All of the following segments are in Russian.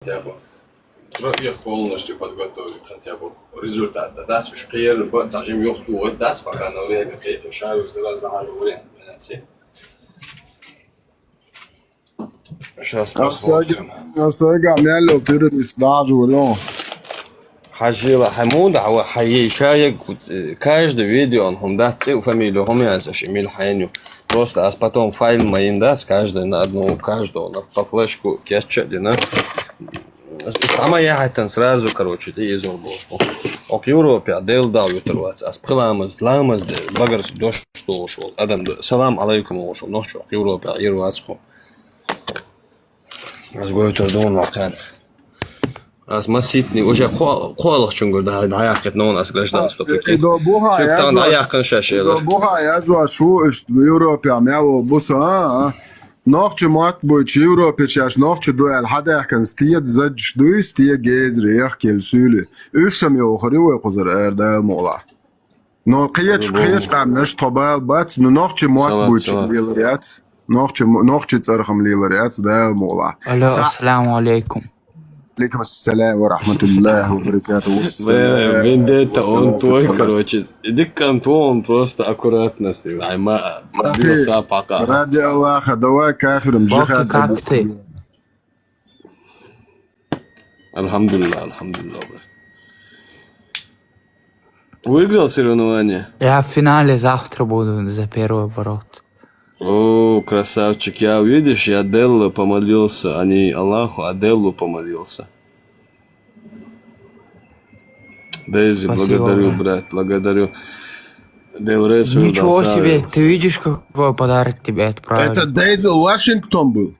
хотя бы их полностью подготовить, хотя бы результат. Да, шкир, зачем их туот, да, пока на время какие-то шагу сразу на время, понимаете? Сейчас посмотрим. عمال ترمس بعجولون Хажила Хамуда, а хай шаек каждый видео он хумдатцы у фамилию хумянсаш Эмиль Хайню. Просто а потом файл маиндас каждый на одну каждого на по флешку кешчадина. Ама я хайтан сразу, короче, ты изол бошку. Ок Европе адел дал ютервац. Ас пхламаз ламаз де багарс дош что ушел. Адам салам алейкум ушел. Ночью Европе ирвацку. Разгойтер дон вакан. Аз маситни уже қолық чунгур да аяқ кет нон ас гражданство таки. إذا بوها Сюктан аяқ каншаш إذا ела. بوها يزوا شو إشت بيوروبيا عملوا بوسا ناخش مات بوش يوروبيا شاش ناخش دوال حدا يحكن ستيد زج شدوي ستيد جيزر يحكي السولي إيشم يوخري ويقزر إردا مولا نو قيش قامنش طبال بات ناخش مات بوش ليلريات ناخش تصرخم ليلريات دا مولا السلام عليكم. عليكم السلام ورحمة الله وبركاته. Вендетта, он твой, короче. Иди-ка он просто аккуратно с ним. Айма, мобился пока. ради Аллаха, давай кафиром Бабки, как ты? Альхамдулилlah, брат. Выиграл соревнование? Я в финале завтра буду за первый оборот. О, красавчик. Я, видишь, я Деллу помолился, а не Аллаху, а Деллу помолился. Дейзи, благодарю, брат, благодарю. Дел Рейс. Ничего себе, ты видишь, какой подарок тебе отправили? Это Дейзел Вашингтон был.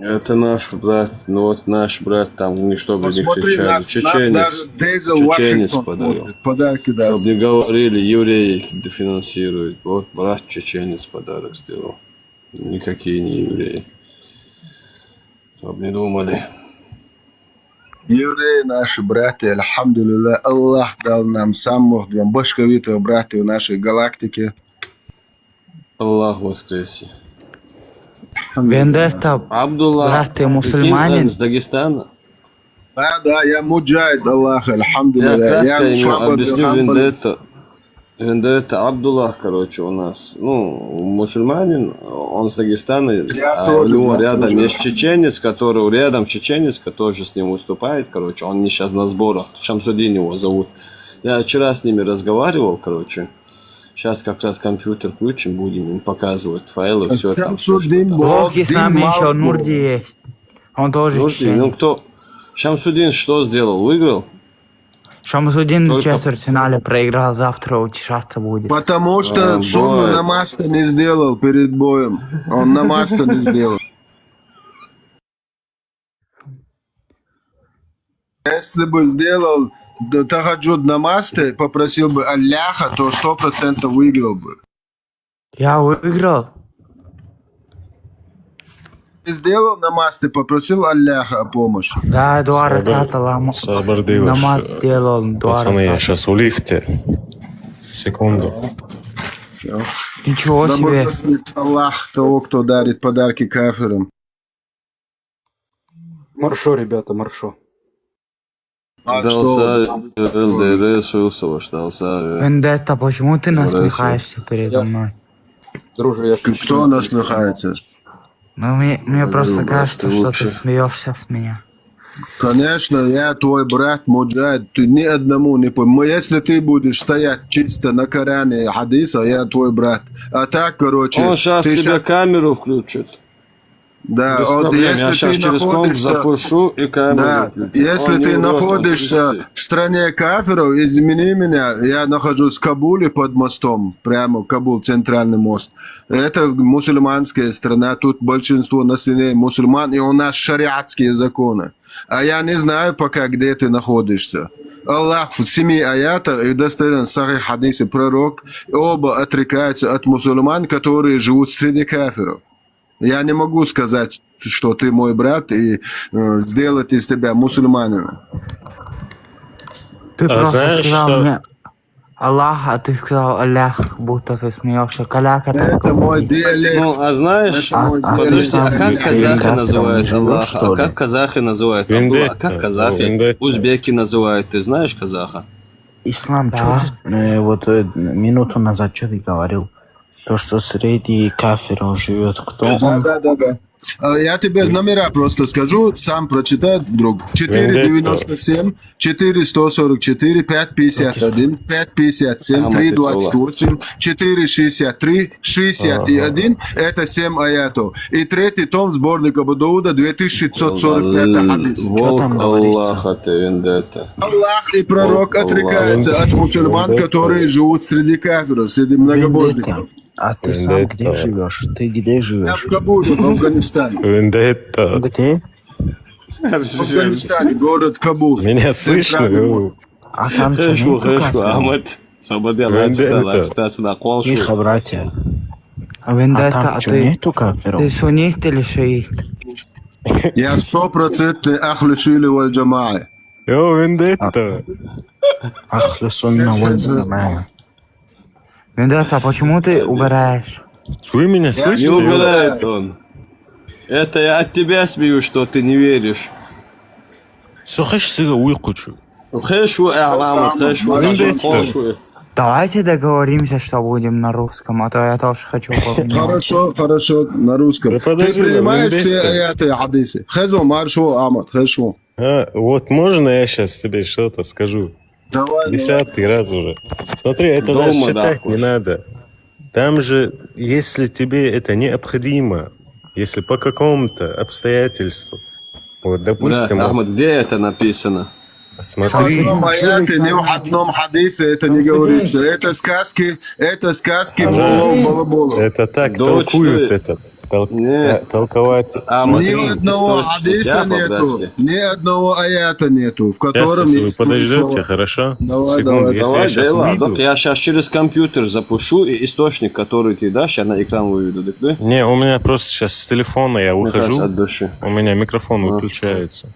Это наш брат, ну вот наш брат там ничто бы не Посмотри, кричали. нас даже Дейзел Чеченец Вашингтон подарил. смотрит, подарки даст. Чтобы не говорили, евреи дофинансируют. Вот брат чеченец подарок сделал. Никакие не евреи. Чтобы не думали. Евреи наши братья, альхамдулилля, Аллах дал нам самых башковитых братьев в нашей галактике. Аллах воскресе. Вендетта, Абдулла, брат, ты мусульманин? Из Дагестана. Да, я муджахид, Аллах, Я альхамдулилля. кратко ему объясню Вендетта Абдуллах, короче, у нас, ну, мусульманин, он с Дагестана, у него рядом есть чеченец, который же с ним выступает, короче, он не сейчас на сборах, Шамсудин его зовут. Я вчера с ними разговаривал, короче, сейчас как раз компьютер включим, будем им показывать файлы, все там. Бог с нами еще Нурди есть. Он тоже Нурди, чеченец. ну кто? Шамсудин что сделал? Выиграл? Шамсудин в четвертьфинале проиграл, завтра утешаться будет. Потому что сумму намаз-то не сделал перед боем. Он намаз-то не сделал. Если бы сделал тахаджуд намаз, попросил бы Аллаха, то 100% выиграл бы. Я выиграл. Ты сделал намаз, ты попросил Аллаха о помощи. Да, два раката намаз сделал. Пацаны, я сейчас в лифте. Секунду. Ничего Да себе. благословит Аллах того, кто дарит подарки кафирам. Маршо, ребята, маршо. Дался ЛДРС Вилсова, дался. Вендетта, почему ты насмехаешься передо мной? Друже, я Кто насмехается? Ну, мне просто кажется, что лучше. ты смеешься с меня. Конечно, я твой брат муджахид, ты ни одному не поймешь. Если ты будешь стоять чисто на Коране хадиса, я твой брат. А так, короче... Он сейчас ты тебе камеру включит. Да, Без вот проблем. Я если сейчас ты через комп находишься... запушу и камеру Да, включу. если Он ты не урод, он находишься чистый. в стране кафиров, извини меня, я нахожусь в Кабуле под мостом, прямо Кабул, центральный мост. Это мусульманская страна, тут большинство населения мусульман, и у нас шариатские законы. А я не знаю пока, где ты находишься. Аллах в 7 аятах и достоверен сахих хадисе пророк, оба отрекаются от мусульман, которые живут среди кафиров. Я не могу сказать, что ты мой брат и сделать из тебя мусульманина. Ты просто знаешь, сказал что- мне... Аллах, а ты сказал Аллах, будто ты смеешься. Каляка так Это мой говорит. диалект. Ну, а знаешь, Это мой подожди, диалект. а как Ты казахи кафиром называют не живешь, Аллаха? что А ли? как казахи называют Вендетта. Абдулла? А как казахи? Вендетта. Узбеки называют, ты знаешь казаха? Ислам, Да. что ты минуту назад что ты говорил? То, что среди кафиров живет кто он? Да. Я тебе номера просто скажу, сам прочитай, друг. 497, 4144, 551, 557, 328, 463, 61. Это 7 аятов. И третий том сборника Абу Дауда, 2545 хадис. Волк там говорится? Аллаха ты, Вендетта. Аллах и пророк Аллах. отрекаются от мусульман, которые живут среди кафиров, среди многобожников. А ты сам где Вендетта. живешь? Ты где Я живешь? в Кабуле, в Афганистане. Вендетта. Где? В Афганистане, город Кабул. Меня слышно? Центральный мост. А там что, Хэшу, нету хэшу, кафиров? Ахмед. Свободи Вендетта. Аллах, на колшу. Тихо, братья. А Вендетта, там а что, ты нету кафиров? суннит или шиит? Я 100% ахлю сюли валь джамаа. О, Вендетта. Ахля сунна валь джамаа. Вендетта, а почему ты убираешь? Вы меня Не слышите? убирает он. Это я от тебя смеюсь, что ты не веришь. Сухаш сыга уйкучу. Хэшу, Ахмед, хэшу, Вендетта. колшу. Давайте договоримся, что будем на русском, а то я тоже хочу поменять. Хорошо, на русском. Да Ты подожди, принимаешь все Вендетта. аяты и хадисы? Хазу, маршу, Ахмад, хэшу. А, вот можно я сейчас тебе что-то скажу? Давай. 10-й раз уже. Смотри, это Дома, даже да, читать не хочешь. надо. Там же, если тебе это необходимо, если по какому-то обстоятельству, вот, Бля, допустим, вот, Ахмед, где это написано? В смотри, одном аяте, ни в одном хадисе это не говорится. Это сказки балаболов. это так Дочь толкуют ты. этот, Нет. толковать. А, Ни смотри, одного источник, хадиса я нету, по-братски. ни одного аята нету, в Сейчас, котором если вы есть твои подождете, слова. хорошо? Давай, Секунду, давай. если я Давай, сейчас Дейла, выйду... док, я сейчас через компьютер запущу и источник, который ты дашь, я на экран выведу, так да? Не, у меня просто сейчас с телефона я Мне кажется, ухожу, от души. у меня микрофон выключается.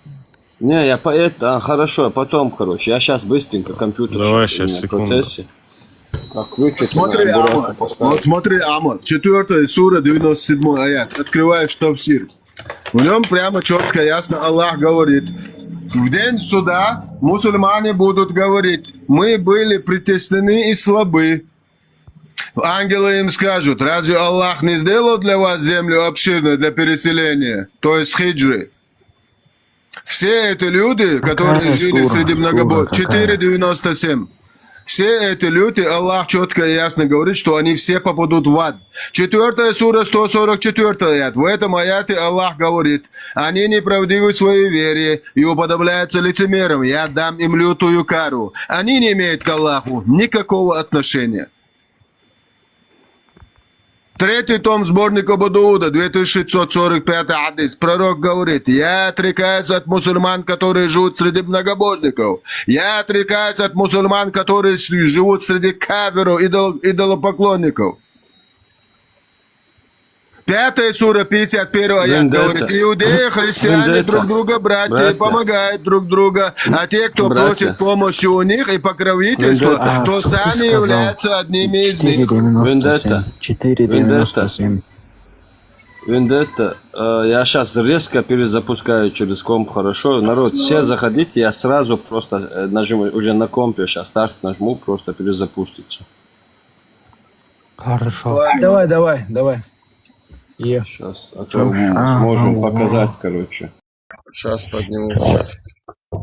Не, я по это, хорошо, потом, короче, я сейчас быстренько компьютер Давай, щас у меня щас, в секунду. процессе. Как выключить, Смотри, надо аккуратно Амад, поставить. вот смотри, Амад, 4 сура, 97 аят. Открываешь Тавсир. В нем прямо четко, ясно Аллах говорит. В день суда мусульмане будут говорить, мы были притеснены и слабы. Ангелы им скажут, разве Аллах не сделал для вас землю обширной для переселения, то есть хиджры? Все эти люди, которые Какая жили сура? среди многобожников, Сура какая? 4.97. Все эти люди, Аллах четко и ясно говорит, что они все попадут в ад. 4 сура, 144 аят. В этом аяте Аллах говорит, они неправдивы в своей вере и уподобляются лицемерам. Я дам им лютую кару. Они не имеют к Аллаху никакого отношения. Третий том сборника Абу Дауда, 2645 хадис. Пророк говорит, я отрекаюсь от мусульман, которые живут среди многобожников. Я отрекаюсь от мусульман, которые живут среди кафиров, идолопоклонников. 5 сура, 51 аят Вендетта. говорит, иудеи, христиане Вендетта. друг друга братья, и Братья. помогают друг друга. А те, кто Братья. просит помощи у них и покровительства, Вендетта. то Что ты сами сказал? являются одними из них. 4,97. Вендетта. 4,97. Вендетта, я сейчас резко перезапускаю через комп, хорошо? Народ, все заходите, я сразу просто нажму, уже на компе сейчас старт нажму, просто перезапустится. Хорошо. Давай. Сейчас, а то сможем показать, короче. Сейчас подниму, сейчас.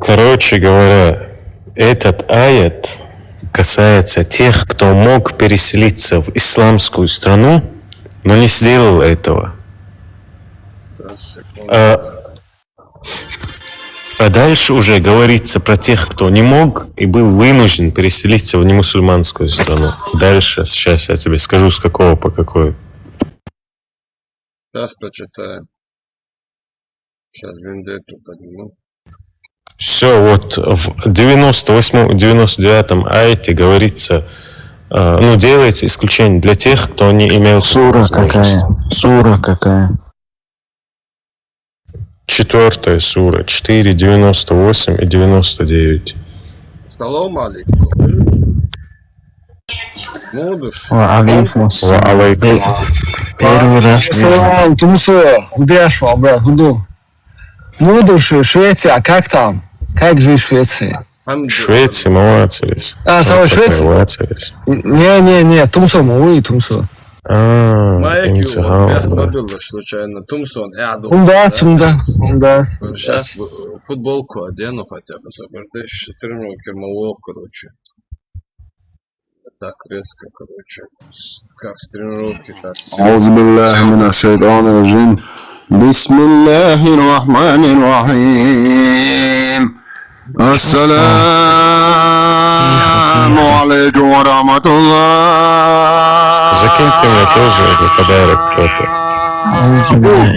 Короче говоря, этот аят касается тех, кто мог переселиться в исламскую страну, но не сделал этого. А дальше уже говорится про тех, кто не мог и был вынужден переселиться в немусульманскую страну. Дальше, сейчас я тебе скажу, с какого по какой. Сейчас прочитаем. Сейчас Вендетту подниму. Все, вот в 98-99 аяте говорится, ну, делается исключение для тех, кто не имел Сура возможности. какая? Сура какая? 4 сура, 4, 98 и 99. Салам алейкум. Будешь? Алейкум ассалам. Алейкум. Первый раз вижу. Салам, Тумсо, где ж вам, брат, Худу? Буду Швеция, как там? Как же Швеция? В Швеции молодец. Самой Швеции? Молодец. Не, Тумсо, мой Тумсо. Имциган, брат. Случайно. Тумсон, Умдас. Сейчас футболку одену хотя бы, ты тренировки мало, короче. Так резко, короче. Как с тренировки, так. أعوذ بالله من الشيطان الرجيم بسم الله الرحمن الرحيم السلام عليكم ورحمة الله Закиньте мне тоже этот подарок кто-то.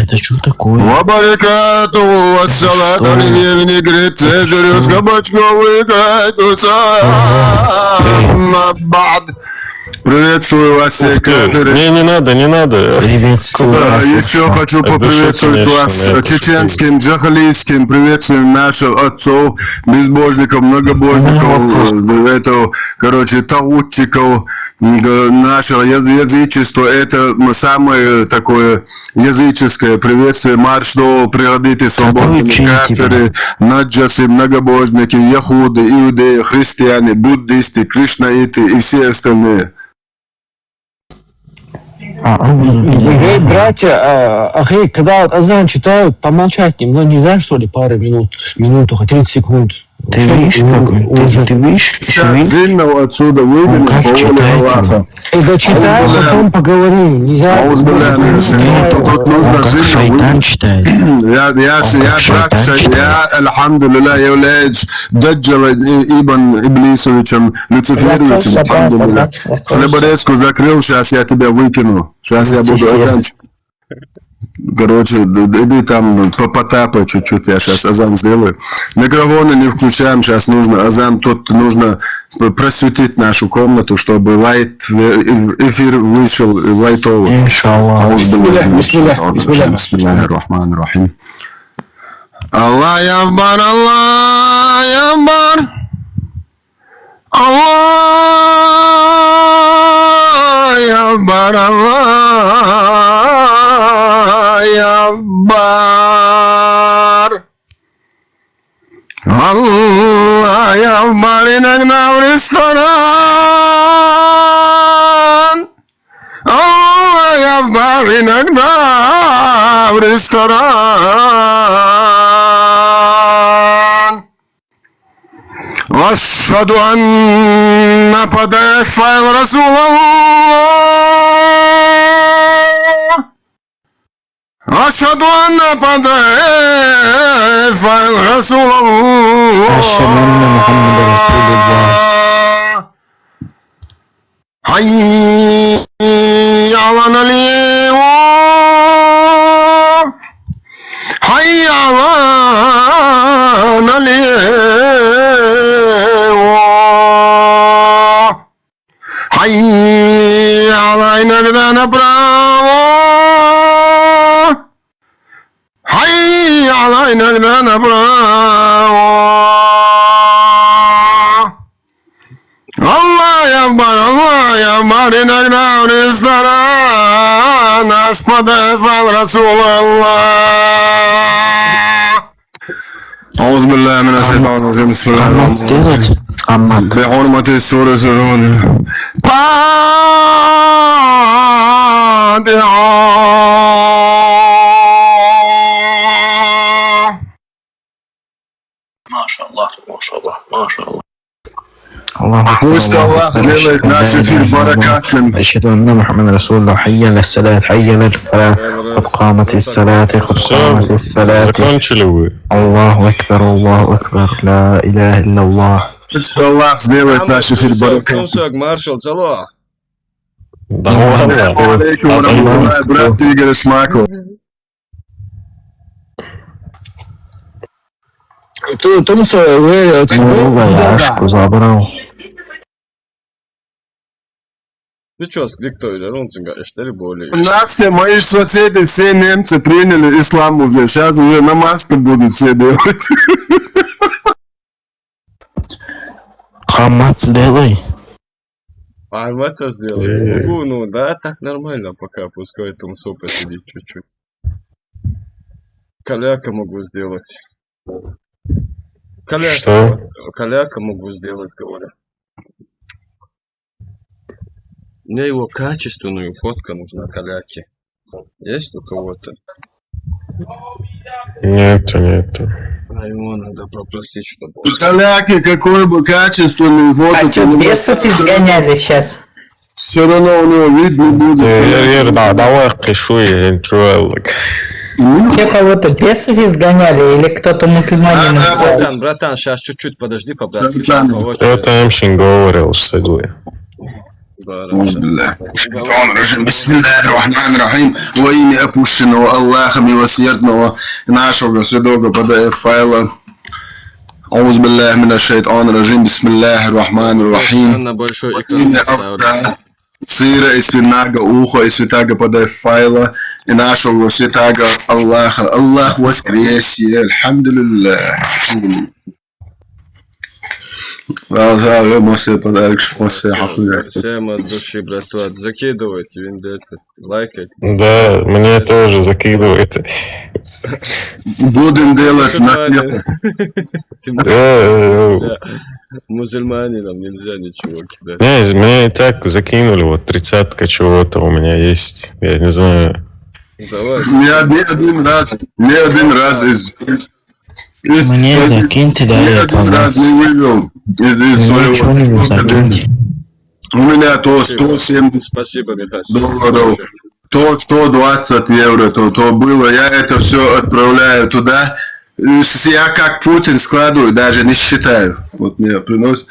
Это что такое? وبركاته والصلاة على نجرة سيزر кабачков играет أما بعد. Приветствую вас все кафедры. Не надо. Приветствую. Еще хочу поприветствовать вас чеченским, джахалийским, приветствуем наших отцов, безбожников, многобожников, короче, таутчиков, нашего язычества. Это самое такое языческое приветствие. Марш до пригодите свободными кафедры, наджасы, многобожники, яхуды, иудеи, христиане, буддисты, кришнаиты и все остальные. Братья, когда азан читают, помолчать немного нельзя, что ли, пару минут, минуту, хоть 30 секунд. Ты видишь, ты видишь? Сейчас сильно отсюда выйдем, по воле Аллаха. Дочитай, потом поговорим. Нельзя. Тут нужно Как шайтан читает. Я, альхамдулилля, являюсь Даджала Ибн Иблисовичем, Люциферовичем, альхамдулилля. Хлеборезку закрыл, сейчас я тебя выкину. Сейчас я буду азан. Короче, иди там потапай чуть-чуть, я сейчас азан сделаю. Микрофоны не включаем, сейчас нужно азан, тут нужно просветить нашу комнату, чтобы эфир вышел лайтово. Иншаллах. Бисмиллахир-рахманир-рахим. Аллах Акбар, Аллах Акбар. Аллах Акбар, Allah Akbar, inagna v restoran. Allah Akbar, inagna v restoran. Ashhadu anna Muhammadan Rasulullah. أشهد أن رسول الله. أشهد أن محمد رسول الله. حي على اليوم. حي على اليوم. حي على نجدنا براو. حي على نجدنا براو. الله أكبر، الله أكبر، نجدنا ونستران أشهد أن رسول الله. أعوذ بالله من الشيطان الرجيم. بسم الله الرحمن الرحيم. بحرمة السورة Пусть Аллах сделает наш эфир баракатным. أشهد أن محمد رسول الله. حي على الصلاة، حي على الفلاح، قد قامت الصلاة، قد قامت الصلاة. Закончили вы? الله أكبر، الله أكبر، لا إله إلا الله. Пусть Аллах сделает наш эфир баракатным. Маршал, цело. Да ладно. Алейкум рахматуллах, брат Игорь Шмаков. Тумсо, вы Яшку забрал. Ты что, диктуй, Рунцинга, что ли более? Нас все, мои соседи, все немцы приняли ислам уже. Сейчас уже намаз-то будут все делать. Хамат сделай. Армата сделать могу, ну да, так нормально пока, пускай там сопа сидит чуть-чуть. Каляка могу сделать. Что? Каляка могу сделать, говорю. Мне его качественную фотка нужна, каляки. Есть у кого-то? Нету. А его надо попросить, чтобы... Каляки, какой бы качественный фото... А что, бесов изгоняли сейчас? Все равно у него вид не будет. Верно, давай пишу, я ничего. Те кого-то бесов изгоняли или кто-то мусульманин взял? Братан, сейчас чуть-чуть подожди по-братски. Братан, Кто-то Эмшин говорил, что говорит. بسم الله الرحمن الرحيم во имя опущенного Аллаха милосердного нашего святого PDF файла أعوذ بالله من الشيطان الرجيم بسم الله الرحمن الرحيم На большой экран поставлю. Сыра и свинаго уха и святаго PDF файла и нашего святаго Аллаха. Аллах воскресе. Альхамдулиллах. Всем от души, братва. Закидывайте, виндету, лайкайте. Да, мне тоже закидывает. Будем делать на Мусульманинам нельзя ничего кидать. Не, мне и так закинули, вот 30-ка чего-то у меня есть. Я не знаю. Давай. Не один раз из Мне закиньте, да, ни я один раз не вывел из что-нибудь закиньте. У меня то 170 Спасибо, Михаил. долларов, то 120 евро, то было. Я это все отправляю туда. Я как Путин складываю, даже не считаю. Вот мне приносит.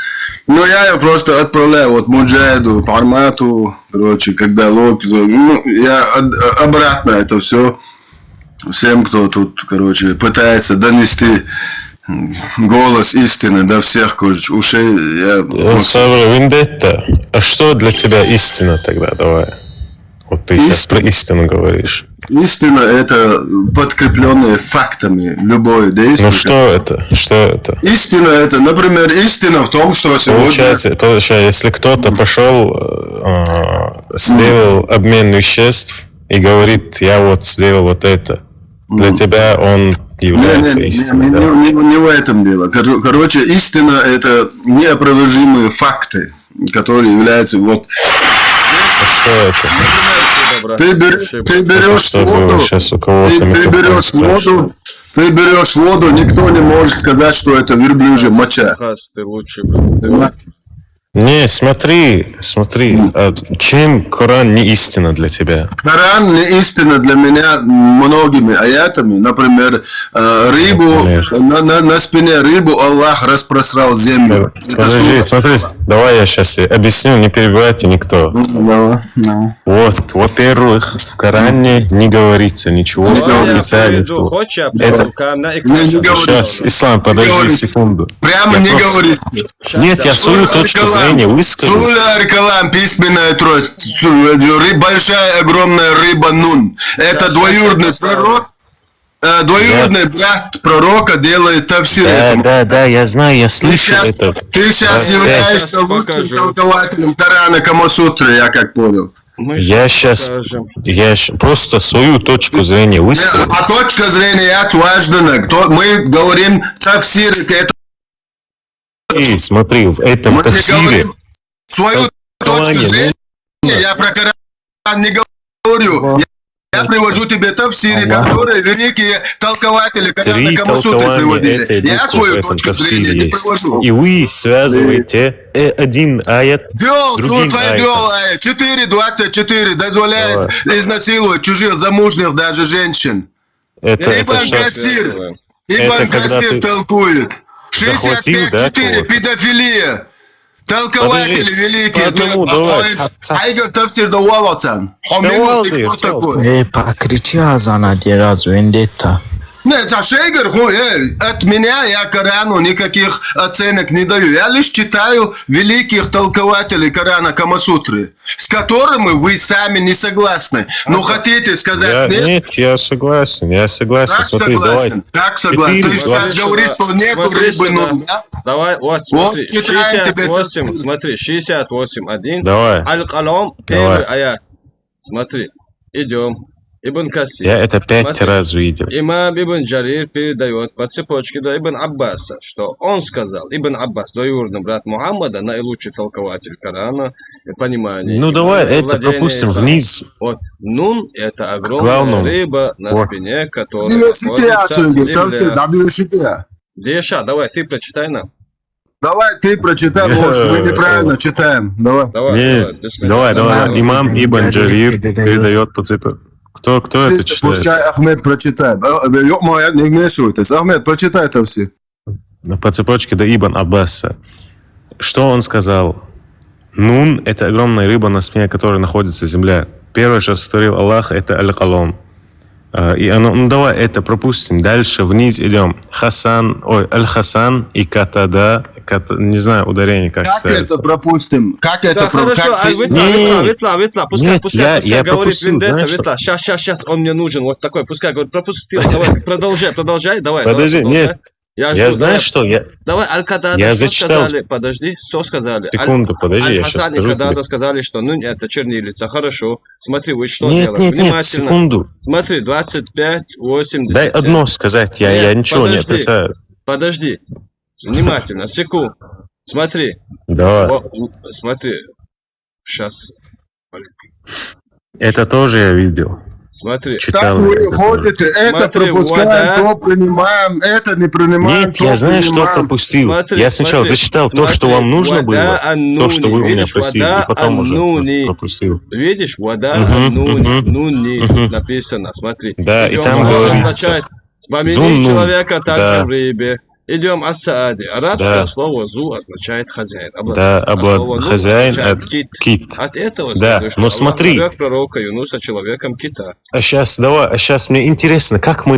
Но я просто отправляю вот Муджаиду, формату, короче, когда лог, я обратно это все всем, кто тут, короче, пытается донести голос истины до всех, короче, ушей. Савра, Вендетта, а что для тебя истина тогда? Давай. Вот ты сейчас про истину говоришь. Истина – это подкрепленные фактами любое действие. Ну что это? Что это? Истина – это, например, истина в том, что сегодня... Получается, если кто-то пошел, сделал обмен веществ и говорит, я вот сделал вот это, для тебя он является истиной. Не в этом дело. Короче, истина – это неопровержимые факты, которые являются вот... А что это? Ты берешь воду, сейчас у кого-то ты берешь воду, никто не может сказать, что это верблюжья моча. Ты лучший, брат. Не, смотри, а чем Коран не истина для тебя? Коран не истина для меня многими аятами. Например, рыбу, на спине рыбу Аллах распросрал землю. Подожди, смотри, давай я сейчас объясню, не перебивайте никто. Вот, во-первых, в Коране не говорится ничего. Сейчас, Ислам, подожди секунду. Прямо не говорит. Нет, я свою точку зрения высказал. Суля Рикалам, письменная трость. Большая, огромная рыба Нун. Это двоюродный пророк. Двоюродный брат пророка делает тафсир. Да, я знаю, я слышу это. Ты сейчас являешься лучшим толкователем Корана Камасутры, я как понял. Я сейчас просто свою точку зрения высказал. А точка зрения важна. Мы говорим тафсир, это... Смотри, в этом тафсире... Свою точку зрения, я про Коран не говорю. Я привожу тебе тафсири, которые великие толкователи Корана Камасутры приводили. Я свою точку зрения не привожу. И вы связываете один аят с другим аятом. 4.24 дозволяет изнасиловать чужих замужних даже женщин. Ибн Касир толкует. 65.4 педофилия. Толкователи великие. Айгер тафсир давал отцам. Покричи азан один раз, Вендетта. Нет, а Шейгер, от меня я Корану никаких оценок не даю. Я лишь читаю великих толкователей Корана Камасутры, с которыми вы сами не согласны. Ну, хотите сказать нет? Нет, я согласен. Как Смотри, согласен? Как согласен? Ты сейчас говоришь, что нету Смотри рыбы, сюда. ну, да? Давай, вот, смотри, читаю тебе 68, смотри, 68.1. Давай. Аль-Калам, первый аят. Смотри, идем. Ибн Касир. Я это 5 Смотри. раз видел. Имам Ибн Джарир передает по цепочке до Ибн Аббаса, что он сказал, Ибн Аббас, двоюродный брат Мухаммада, наилучший толкователь Корана, понимание. Ну давай, это владение пропустим исламом. вниз. Вот, нун – это огромная Главному. рыба на Вот. спине, которая Университет, находится в земле. университет. Деша, давай, ты прочитай нам. Давай ты прочитай, может, мы неправильно читаем. Давай. Давай, Давай. Имам Ибн Джарир передает по цепи. Кто это читает? Пускай Ахмед прочитает. Ёк-моё, не вмешивайтесь. Ахмед, прочитай это все. По цепочке до Ибн Аббаса. Что он сказал? Нун – это огромная рыба, на спине которой находится земля. Первое, что сотворил Аллах, это Аль-Калам. И оно, ну давай это пропустим. Дальше вниз идем. Аль-Хасан и Катада. Не знаю, ударение как ставится. Как это пропустим? Как это Да, хорошо, Ветла, пускай я говорит пропустил, Вендетта, знаешь, Ветла, сейчас, он мне нужен, вот такой, пускай говорит, пропустил, давай, продолжай, давай. Подожди, давай, нет, я знаю, что я... Давай, Аль-Кадада, Я что зачитал. сказали, подожди, что сказали? Секунду, подожди, я сейчас Аль-Хасан и скажу Кадада тебе. сказали, что, ну, это чернилица, хорошо, смотри, вы что Нет, делаете, внимательно. секунду. Смотри, 25-80. Дай одно сказать, я Нет, ничего не подожди. отрицаю. Подожди, внимательно, секунду, смотри. Давай. Смотри, сейчас, Это тоже я видел. смотри. Читал. Как вы это тоже. ходите, это Смотри, пропускаем, вода. то принимаем, это не принимаем, Нет, я знаю, что принимаем. пропустил. Смотри, Я сначала смотри, зачитал то, что смотри, вам нужно вода было, то, что вы у меня видишь, просили, вода и потом уже аннуни. пропустил. Видишь, вода Мгм, нуни мгм. написано, смотри. Да, и Идем, там что говорится, означает помяни зун-нун. человека также Да. в рыбе. Идем асаади. Арабское Да. слово зу означает хозяин. Да, А слово нун хозяин, означает кит. От этого Да, следует, что но Аллах смотри. нарек пророка Юнуса человеком кита. А сейчас мне интересно, как мы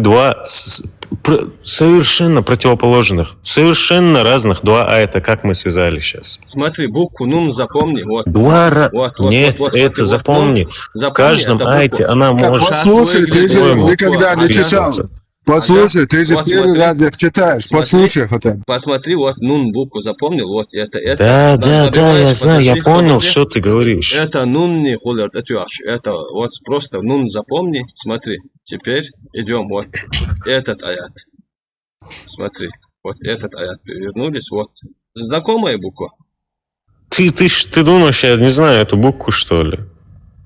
совершенно противоположных, совершенно разных два аята, как мы связали сейчас? Смотри, букву нун запомни. Вот. Вот, Нет, смотри, это вот запомни. нун. В Запомни каждом эту букву. айте она может... Послушай, ты же по-своему никогда не читал. оказывается. Послушай, ты же Вот первый смотри. раз их читаешь. Смотри. Послушай хотя бы. Посмотри, вот нун букву запомнил, вот это. Да, Набиваешь, я знаю, я подожди, понял, смотри. что ты говоришь. Это нун не хулер, это вот просто нун запомни, смотри. Теперь идем вот этот аят. Смотри, вот этот аят перевернулись, вот. Знакомая буква? Ты думаешь, я не знаю эту букву, что ли?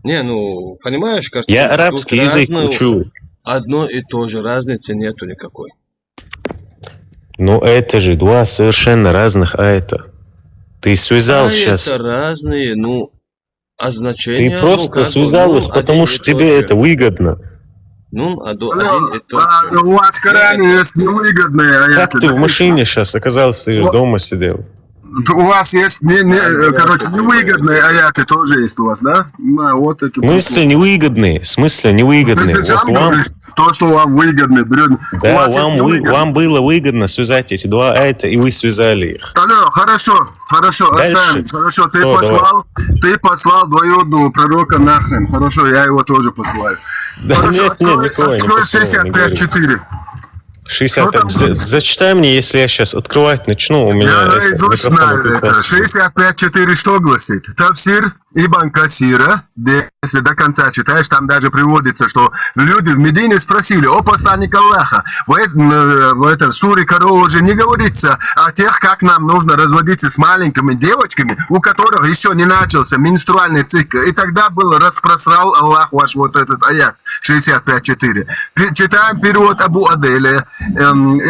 Не, ну, понимаешь, кажется, Я тут арабский язык разную- учу. Одно и то же, разницы нету никакой. Но это же два совершенно разных аята. Ты связал сейчас... Это разные, ну, а Ты значения... просто связал их, потому что тебе это выгодно. Ну, один и тот же. У вас в Коране есть невыгодные аяты. Как ты в машине сейчас оказался, ты же дома сидел? У вас есть, короче, невыгодные аяты тоже есть у вас, да? Вот эти. В смысле невыгодные? В смысле невыгодные? Ты сам Вот вам, говоришь, то, что вам выгодно. У да, вас есть невыгодные. вам было выгодно связать эти два аята, и вы связали их. Алло, хорошо, Дальше. оставим. Хорошо, Что, ты послал двоюродного пророка нахрен. Хорошо, я его тоже посылаю. Да Хорошо, нет, никого не открой посылал, не говори. 65-4. 65. Зачитай мне, если я сейчас открывать начну, у меня Я это, наизусть микрофон знаю это. выключается. 65-4 что гласит? Тавсир Ибн Касира, если до конца читаешь, там даже приводится, что люди в Медине спросили: о посланник Аллаха, в этом суре Корова уже не говорится о тех, как нам нужно разводиться с маленькими девочками, у которых еще не начался менструальный цикл. И тогда был распросрал Аллах ваш вот этот аят 65-4. Читаем перевод Абу Аделя,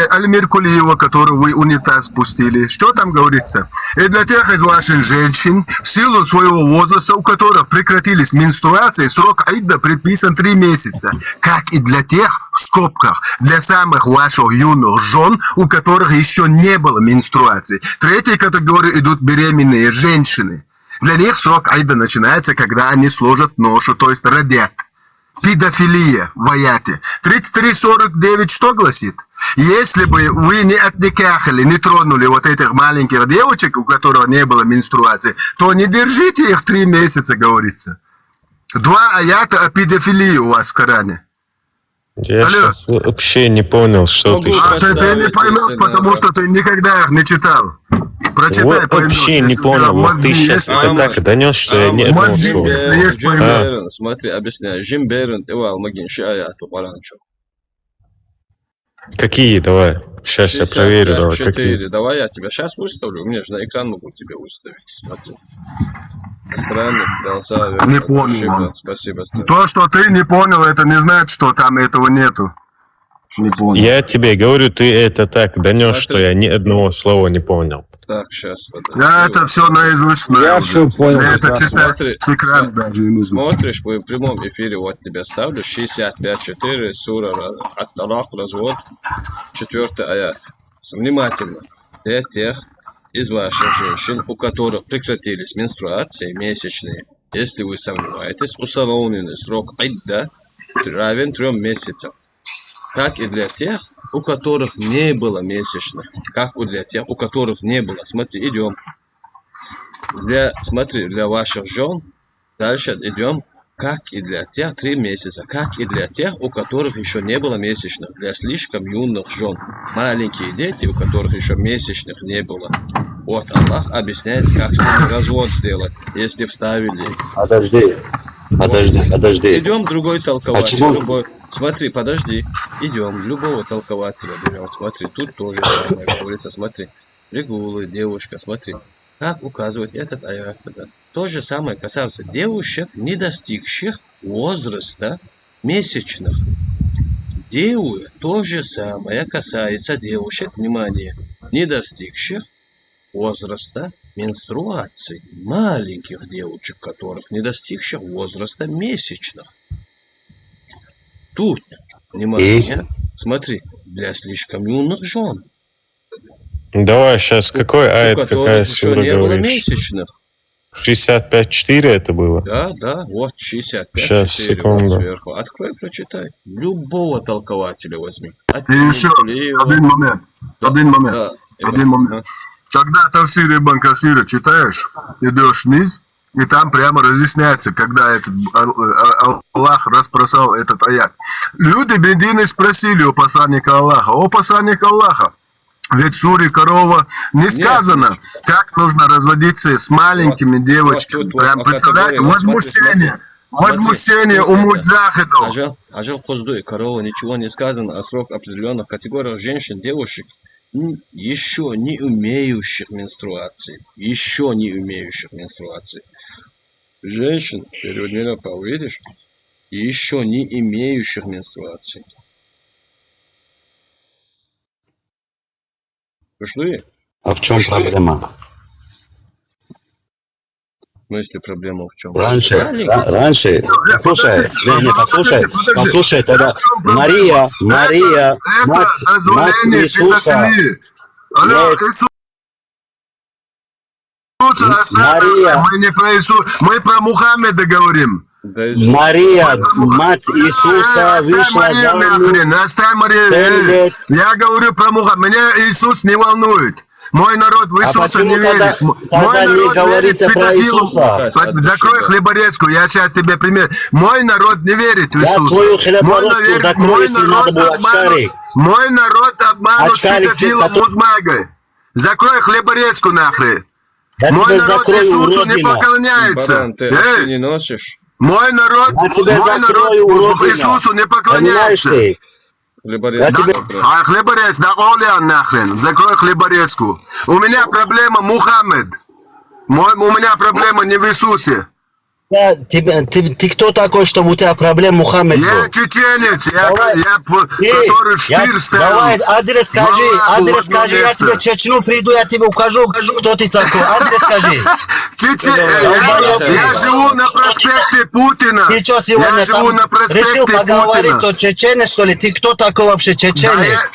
Альмир Кулиева, который вы унитаз спустили. Что там говорится? И для тех из ваших женщин, в силу своего возраста, у которых прекратились менструации, срок айда предписан 3 месяца. Как и для тех, в скобках, для самых ваших юных жен, у которых еще не было менструации. Третьей категории идут беременные женщины. Для них срок айда начинается, когда они сложат ношу, то есть родят. Педофилия в аяте. 33:49 что гласит? Если бы вы не отникахали, не тронули вот этих маленьких девочек, у которых не было менструации, то не держите их 3 месяца, говорится. 2 аята о педофилии у вас в Коране. Я Алло. сейчас вообще не понял, что ты А сейчас... ты не поймешь, потому что ты никогда их не читал. Прочитай, Вот поймешь. вообще не Если у тебя понял. Вот мозги ты сейчас есть, это поймешь. так донес, что я ни одного мозги слова. есть, есть Джим поймешь. Берн, смотри, объясняю. Джим Берн, Ивал Магинши, аяту Куранчу. Какие, давай. Сейчас я проверю, давай. 65-4. Какие. Давай я тебя сейчас выставлю. Мне же на экран могу тебе выставить. Смотри. Странник, Далса, Не понял. Спасибо, спасибо. Странник. То, что ты не понял, это не значит, что там этого нету. Не понял. Я тебе говорю, ты это так донес, Смотри. что я ни одного слова не понял. Так, сейчас. Я это все наизусть знаю. Я все понял. Это прекрасно. читать Смотри, с экрана даже не нужно. Смотришь, в прямом эфире вот тебя ставлю. 65-4, сура Ат-Талак, развод, 4 аят. Внимательно. Для тех из ваших женщин, у которых прекратились менструации месячные, если вы сомневаетесь, установленный срок идда равен 3 месяцам. Как и для тех, у которых не было месячных. Как и для тех, у которых не было. Смотри, идем. Смотри, для ваших жен. Дальше идем. Как и для тех 3 месяца. Как и для тех, у которых еще не было месячных. Для слишком юных жен. Маленькие дети, у которых еще месячных не было. Вот Аллах объясняет, как с ними развод сделать, если вставили. Подожди. Идем другой толкователь. Почему? Любой. Смотри, подожди. Идем, любого толкователя берем. Смотри, тут тоже самое говорится. Смотри, регулы, девушка, смотри. Как указывает этот аят. То же самое касается девушек, не достигших возраста месячных. То же самое касается девушек, внимание, не достигших возраста менструации. Маленьких девочек, которых не достигших возраста месячных. Тут, внимание, смотри, для слишком юных жен, Давай сейчас, какой у аят, какая которых еще сура не было говоришь? месячных. 65-4 это было? Да, вот 65. Сейчас, 4, секунду. вот сверху. Открой, прочитай. Любого толкователя возьми. И еще один момент. Один момент. Когда Тавсир Ибн Касира читаешь, идешь вниз, и там прямо разъясняется, когда этот Аллах распросал этот аят. Люди Бедины спросили у посланника Аллаха, ведь в суре Корова не сказано, как нужно разводиться с маленькими девочками. Прям представляете, возмущение у муджахидов. Ажал Хоздуй, Корова, ничего не сказано о срок определенных категориях женщин, девушек, еще не имеющих менструации. Женщин, перевод меня видишь, еще не имеющих менструации. Пришли? А в чем проблема? Ну, если проблема в чем? Раньше, послушай, послушай тогда, Мария, мать Иисуса, Мария, мы не про Иисуса, мы про Мухаммеда говорим. Мария, мать Иисуса, вышла замуж. Оставь Марию. Я говорю про Мухаммеда. Меня Иисус не волнует. Мой народ в Иисуса не верит. Мой народ верит педофилам. Закрой хлеборезку, я сейчас тебе пример. Мой народ не верит в Иисуса. Мой народ обманут педофилом музмагой. Закрой хлеборезку нахрен. Мой народ Иисусу не поклоняется. Баран, ты очки не носишь? Мой народ Иисусу не поклоняется. А хлеборез, да олян нахрен. Закрой хлеборезку. У меня проблема Мухаммед. У меня проблема не в Иисусе. Ты кто такой, чтобы у тебя проблем Мухаммед был? Я чеченец, который штырь ставил. Давай, адрес скажи, я тебе в Чечню приду, я тебе укажу, кто ты такой, адрес скажи. Я живу на проспекте Путина. Ты что сегодня решил поговорить, что чеченец, что ли? Ты кто такой вообще, чеченец?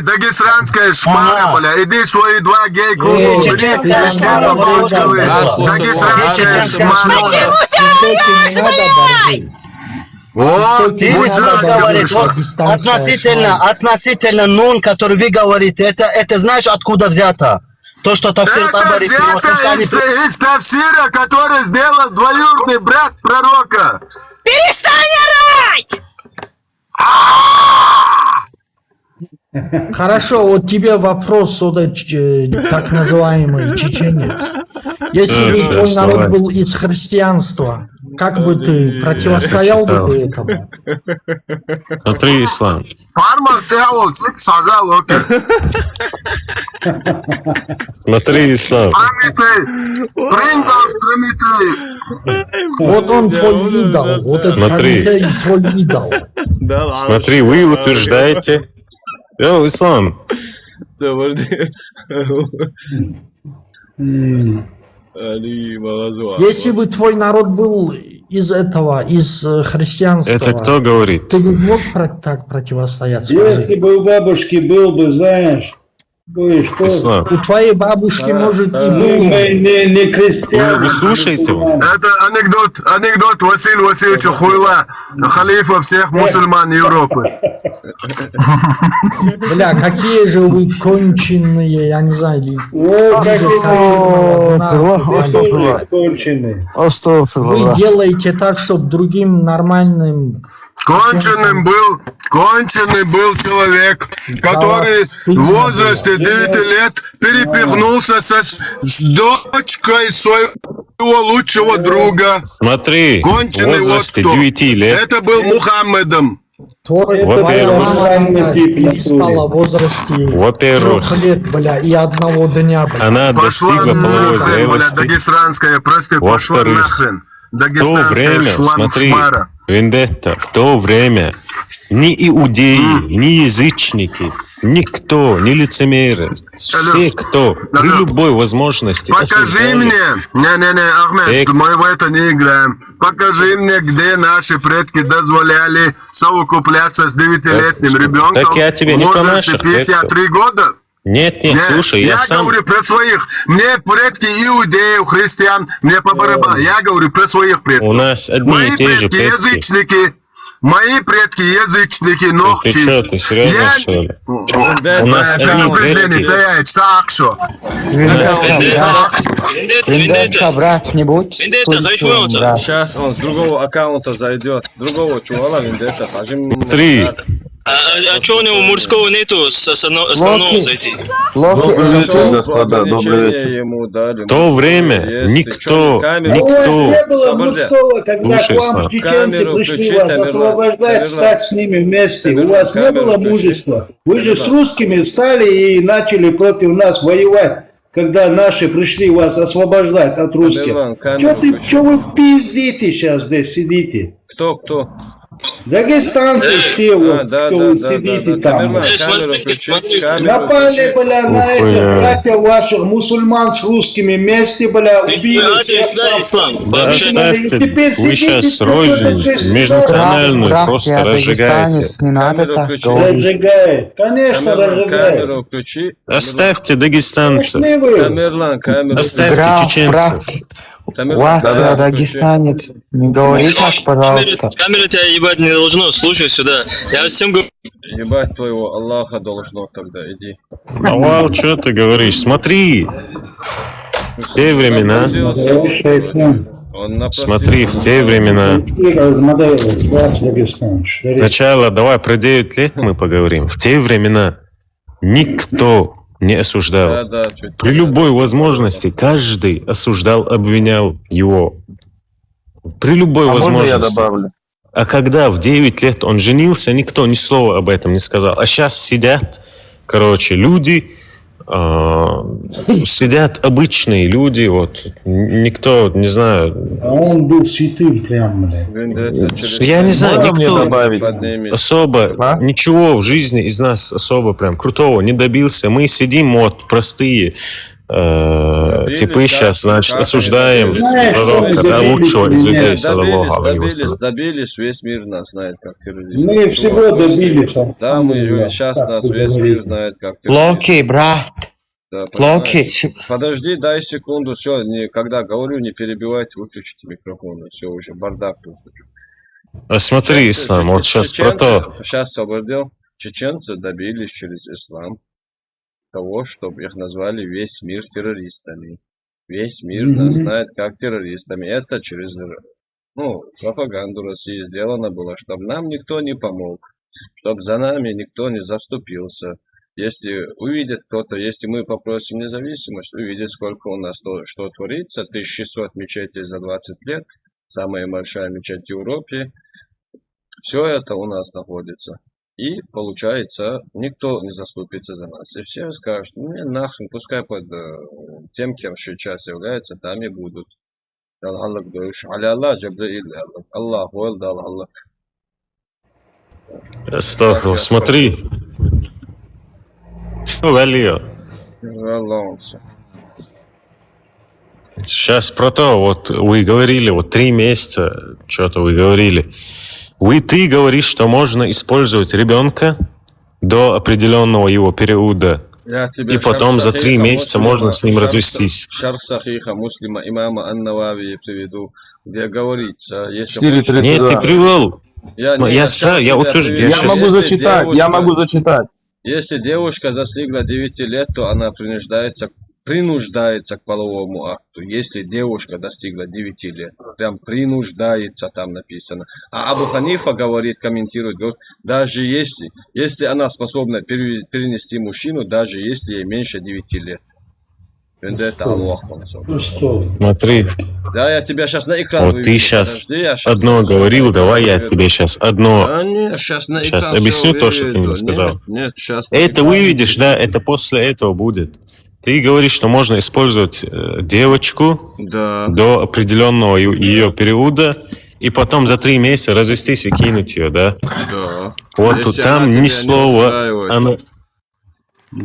Дагестанская шмара, бля, иди свои 2 гей-клуба, Дагестанская шмара. Почему ты орешь, блядь? Вот, Ты мой что брат говоришь? говорит, Вот относительно нун, который вы говорите, это знаешь откуда взято? То, что Тафсир это Табари перевод, то, что взято они... из Тафсира, который сделал двоюродный брат пророка. Хорошо, вот тебе вопрос, так называемый чеченец. Если бы твой народ был из христианства, как бы ты противостоял бы ты этому? Смотри, Ислам. Парма делал, чик сажал, окей. Смотри, Ислам. Прометей, Принглс, Прометей. Вот он твой идол, вот этот Смотри. Прометей твой идол. Смотри, вы утверждаете... Йо, Ислам. Если бы твой народ был из этого, из христианства, Это кто говорит? ты бы мог так противостоять? Если Скажи? бы у бабушки был бы, знаешь, кое-что. Ислам. У твоей бабушки, может, и Мы был. не крестьяне. Вы слушаете его? Это анекдот Василия Васильевича Хуйла, халифа всех мусульман Европы. Бля, какие же вы конченые, я не знаю, или... О, как Вы конченые. делаете так, чтобы другим нормальным... Конченый был человек, который в возрасте 9 лет перепихнулся с дочкой своего лучшего друга. Смотри, в Конченый вот возрасте кто. 9 лет. Это был Мухаммедом. Твоя Во-первых. мама переспала в возрасте Во-первых. 3 лет, бля, и одного дня, бля. Она Пошла достигла половой нахрен, бля, зрелости. дагестанская, прости, пошла Во-вторых, нахрен. В то Дагестанская время, смотри, шмара. Вендетта, в то время ни иудеи, ни язычники, никто, ни лицемеры, все, кто при любой возможности Покажи осуждали. мне, Ахмед, мы в это не играем. Покажи мне, где наши предки дозволяли совокупляться с 9-летним ребенком Так я тебе в не про возрасте наших 53 года. Нет, слушай, я сам... говорю про своих. Мне предки иудеев, христиан, мне по барабану. Я говорю про своих предков. У нас одни Мои и те же предки предки. язычники. Мои предки язычники, ногти. Ты что, ты серьезно, что ли? У нас одни предки. Вендетта, брат, не будь вспыльчивым, брат. Сейчас он с другого аккаунта зайдет. Другого чувала Вендетта сажим. Три. А что у него мужского нету с основного зайти? Локи, это ты? Господа, добрый вечер. В то время никто, У вас не было мужского, когда Слушай, к вам Слав. чеченцы пришли вас освобождать, стать с ними вместе. У вас не было мужества. Вы же с русскими встали и начали против нас воевать, когда наши пришли вас освобождать от русских. Что вы пиздите сейчас здесь сидите? Кто? Дагестанцы все, вот, кто вот сидите там. Камеру включи. Напали, бля, на это, братья ваших мусульман с русскими вместе, бля, убили всех там. Ислам. Да оставьте, теперь вы сидите, сейчас что-то рознь здесь межнациональную Брат, просто я разжигаете. дагестанец, не надо так говорить. Разжигает, конечно, разжигает. Камеру включи. Оставьте дагестанцев, Пошли вы. Тамерлан, камеру оставьте Брат, чеченцев. вот, я дагестанец, не говори так, пожалуйста. Камера тебя ебать не должно, слушай сюда. Я всем говорю. Ебать твоего Аллаха должно тогда, иди. Навал, что ты говоришь? Смотри, в те времена, Он напросился. смотри, в те времена. Сначала давай про 9 лет мы поговорим. В те времена никто не осуждал. Да, чуть. При любой возможности каждый осуждал, обвинял его. При любой возможности. А когда в 9 лет он женился, никто ни слова об этом не сказал. А сейчас сидят, короче, люди, сидят обычные люди, вот, никто, не знаю. А он был святым прям, бля. Я не знаю, никто особо ничего в жизни из нас особо прям крутого не добился. Мы сидим вот простые типы сейчас, значит, осуждаем пророка, да, лучшего из людей, саллаллаху алейхи вассалям. Добились, весь мир нас знает как террористов. Мы всего добились. Да, мы сейчас нас весь мир знает как террористов. Локи, брат, Да, понимаешь? Локи, Подожди, дай секунду, все, когда говорю, не перебивайте, выключите микрофон, все уже, бардак тут. А смотри, ислам, вот сейчас про то. Сейчас собордел. Чеченцы добились через ислам того, чтобы их назвали весь мир террористами. Весь мир нас знает как террористами. Это через пропаганду России сделано было, чтобы нам никто не помог, чтобы за нами никто не заступился. Если увидит кто-то, если мы попросим независимость, увидит, сколько у нас что творится. 1600 мечетей за 20 лет, самая большая мечеть в Европе. Все это у нас находится. И получается, никто не заступится за нас. И все скажут, нахрен, пускай под тем, кем сейчас является, там и будут. Стоп, смотри. Что валил? Сейчас про то, вот вы говорили, вот 3 месяца, что-то вы говорили. Ты говоришь, что можно использовать ребенка до определенного его периода, и потом за 3 месяца можно с ним развестись. Шарх Сахиха Муслима имама Ан-Навави приведу, где говорится, если... Нет, ты привел. Я могу зачитать. Если девушка достигла 9 лет, то она принуждается к половому акту. Если девушка достигла 9 лет, прям принуждается, там написано. А Абу Ханифа говорит, комментирует, говорит, даже если она способна перенести мужчину, даже если ей меньше 9 лет. Смотри. Да, я тебя сейчас на экран выведу. Ты сейчас одно говорил, давай я тебе сейчас одно. Сейчас объясню то, что ты мне сказал. Нет, сейчас. Это выведешь, да, это после этого будет. Ты говоришь, что можно использовать девочку до определенного ее периода, и потом за 3 месяца развестись и кинуть ее, да? Да. Вот тут там ни слова.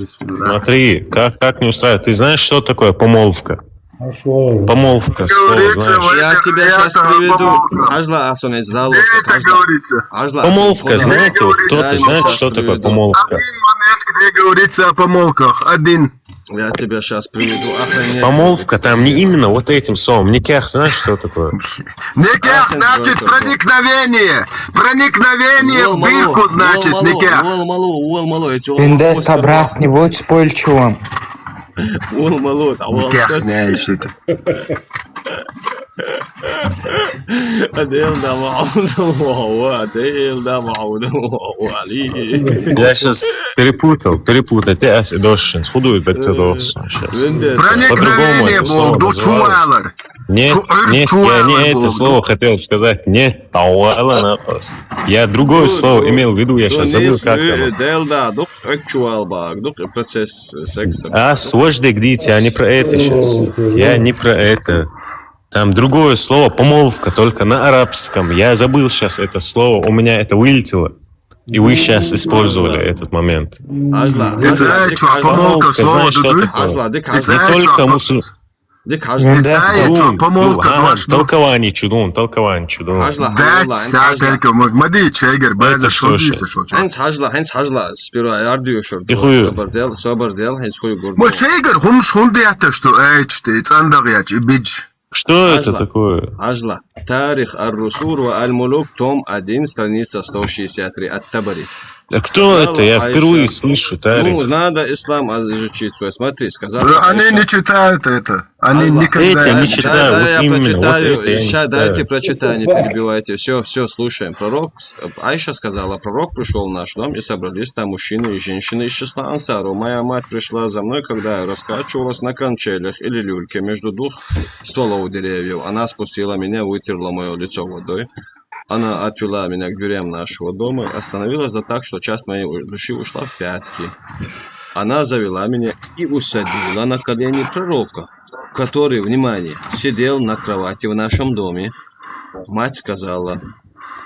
Смотри, как не устраивает. Ты знаешь, что такое помолвка? Помолвка. Я тебя сейчас приведу. Помолвка, знаете, вот кто-то знает, что такое помолвка? Один момент, где говорится о помолвках. Один. Я тебя сейчас приведу. Помолвка, там не именно вот этим словом. Никях, знаешь, что такое? Никях значит проникновение. Проникновение в дырку значит никях. Вендетта, брат, не будь вспыльчивым. Никях знаешь это. Я сейчас перепутал. Ты асидошин, схудует бецедос. Проникновение Бог, душуалар. Нет, я не это слово хотел сказать. Нет, тауала. Я другое слово имел в виду, я сейчас забыл, как оно. Процесс секса. А, свождик, дите, я не про это сейчас. Я не про это. Там другое слово, помолвка, только на арабском. Я забыл сейчас это слово, у меня это вылетело. И вы сейчас использовали этот момент. Помолвка, слово не только мусульман. Помолвка, толкование чудун. Сперва я ардию Что это такое? Ажла. Тарих ар-Русур ва аль-Мулук, том 1, страница 163 от Табари. А кто это? Я впервые слышу Тарих. Надо ислам изучить. Смотри, сказал. Они не читают это. Они никогда не читают. Да, я прочитаю. Сейчас дайте прочитаю, не перебивайте. Все, слушаем. Айша сказала, пророк пришел в наш дом, и собрались там мужчины и женщины из числа ансару. Моя мать пришла за мной, когда я раскачивалась на кончелях или люльке между 2 стволов деревьев. Она спустила меня, вытерла мое лицо водой. Она отвела меня к дверям нашего дома, остановилась за так, что часть моей души ушла в пятки. Она завела меня и усадила на колени пророка, который, внимание, сидел на кровати в нашем доме. Мать сказала,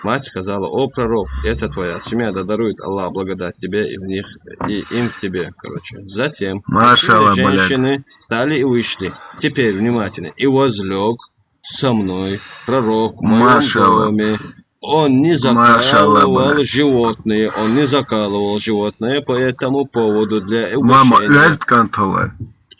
о пророк, это твоя семья, да дарует Аллах благодать тебе и в них, и им в тебе, короче. Затем женщины стали и вышли. Теперь, внимательно, и возлег со мной пророк в моем доме. Он не закалывал животные, по этому поводу для обучения.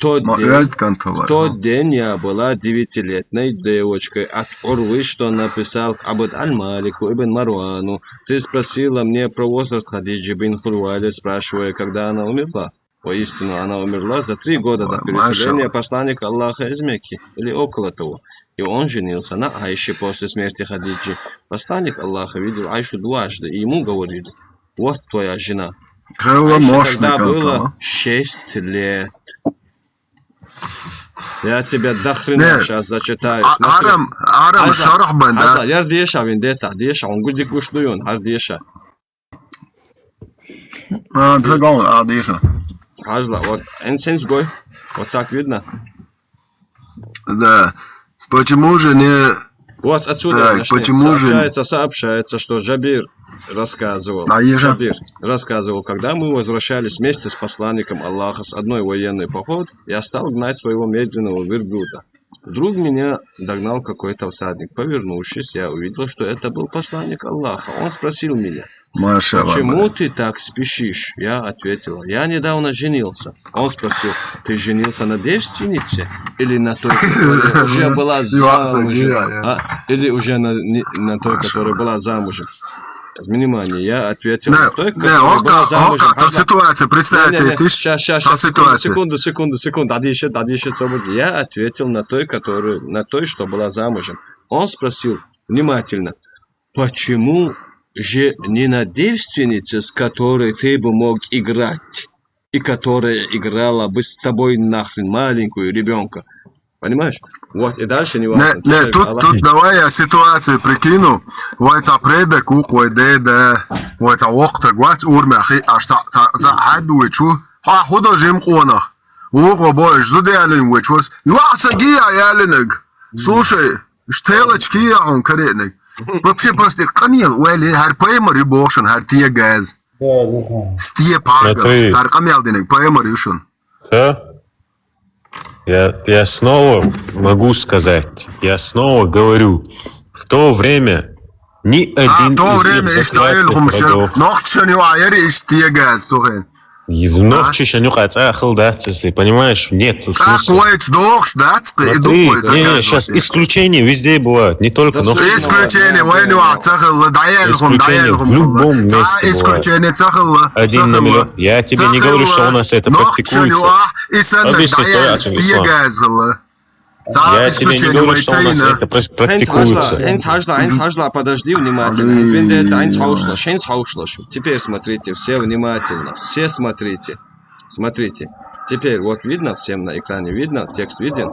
в тот день я была 9-летней девочкой от Урвы, что написал Абд аль-Малику ибн Марвану. Ты спросила мне про возраст Хадиджи бин Хульвали, спрашивая, когда она умерла. Воистину, она умерла за 3 года до переселения посланника Аллаха из Мекки, или около того. И он женился на Айше после смерти Хадиджи. Посланник Аллаха видел Айшу дважды, и ему говорили: вот твоя жена. Айше тогда было 6 лет. Я тебя дохрена сейчас зачитаю. Арам шарх бандат. Я деша виндета, деша, он гуди куштуюн, деша. Деша. Ажла, вот, энсенсгой, вот так видно. Да. Почему же не... Вот отсюда сообщается, что Джабир рассказывал. Джабир рассказывал, когда мы возвращались вместе с посланником Аллаха с одной военной поход, я стал гнать своего медленного верблюда. Вдруг меня догнал какой-то всадник. Повернувшись, я увидел, что это был посланник Аллаха. Он спросил меня: почему ты так спешишь? Я ответила: я недавно женился. Он спросил: ты женился на девственнице? Или на той, которая уже была замужем? Или уже на той, которая была замужем? Внимание, я ответил на той, которая была замужем. Ситуация, представьте, секунду. Я ответил на той, что была замужем. Он спросил внимательно: почему же не на девственнице, с которой ты бы мог играть, и которая играла бы с тобой нахрен маленькую ребенка? Понимаешь? Вот, и дальше не важно. Тут давай я ситуацию прикину. Вот предок укой деда, вот вакта гват урмахи, аж за адуечу, художим конах. Уго бош зудялин вечвос. Юасагия ялинг. Слушай, штелочки он каренник. Вообще просто камел, уэли хар поймар юбошен, хар тия газ. Стие пага, хар камел денег, поймар юшен. Я снова могу сказать, я снова говорю, в то время ни один из них и в ночь еще нюхать если понимаешь, нет смысла. Смотри, сейчас исключения везде бывают, не только ночь. Исключения в любом месте бывают. 1 на миллион. Я тебе не говорю, что у нас это практикуется. Объясни, то, о чем ислам. Я тебе не говорю, что у нас это практикуется. Подожди внимательно. Теперь смотрите, все внимательно. Все смотрите. Смотрите. Теперь вот видно, всем на экране видно, текст виден.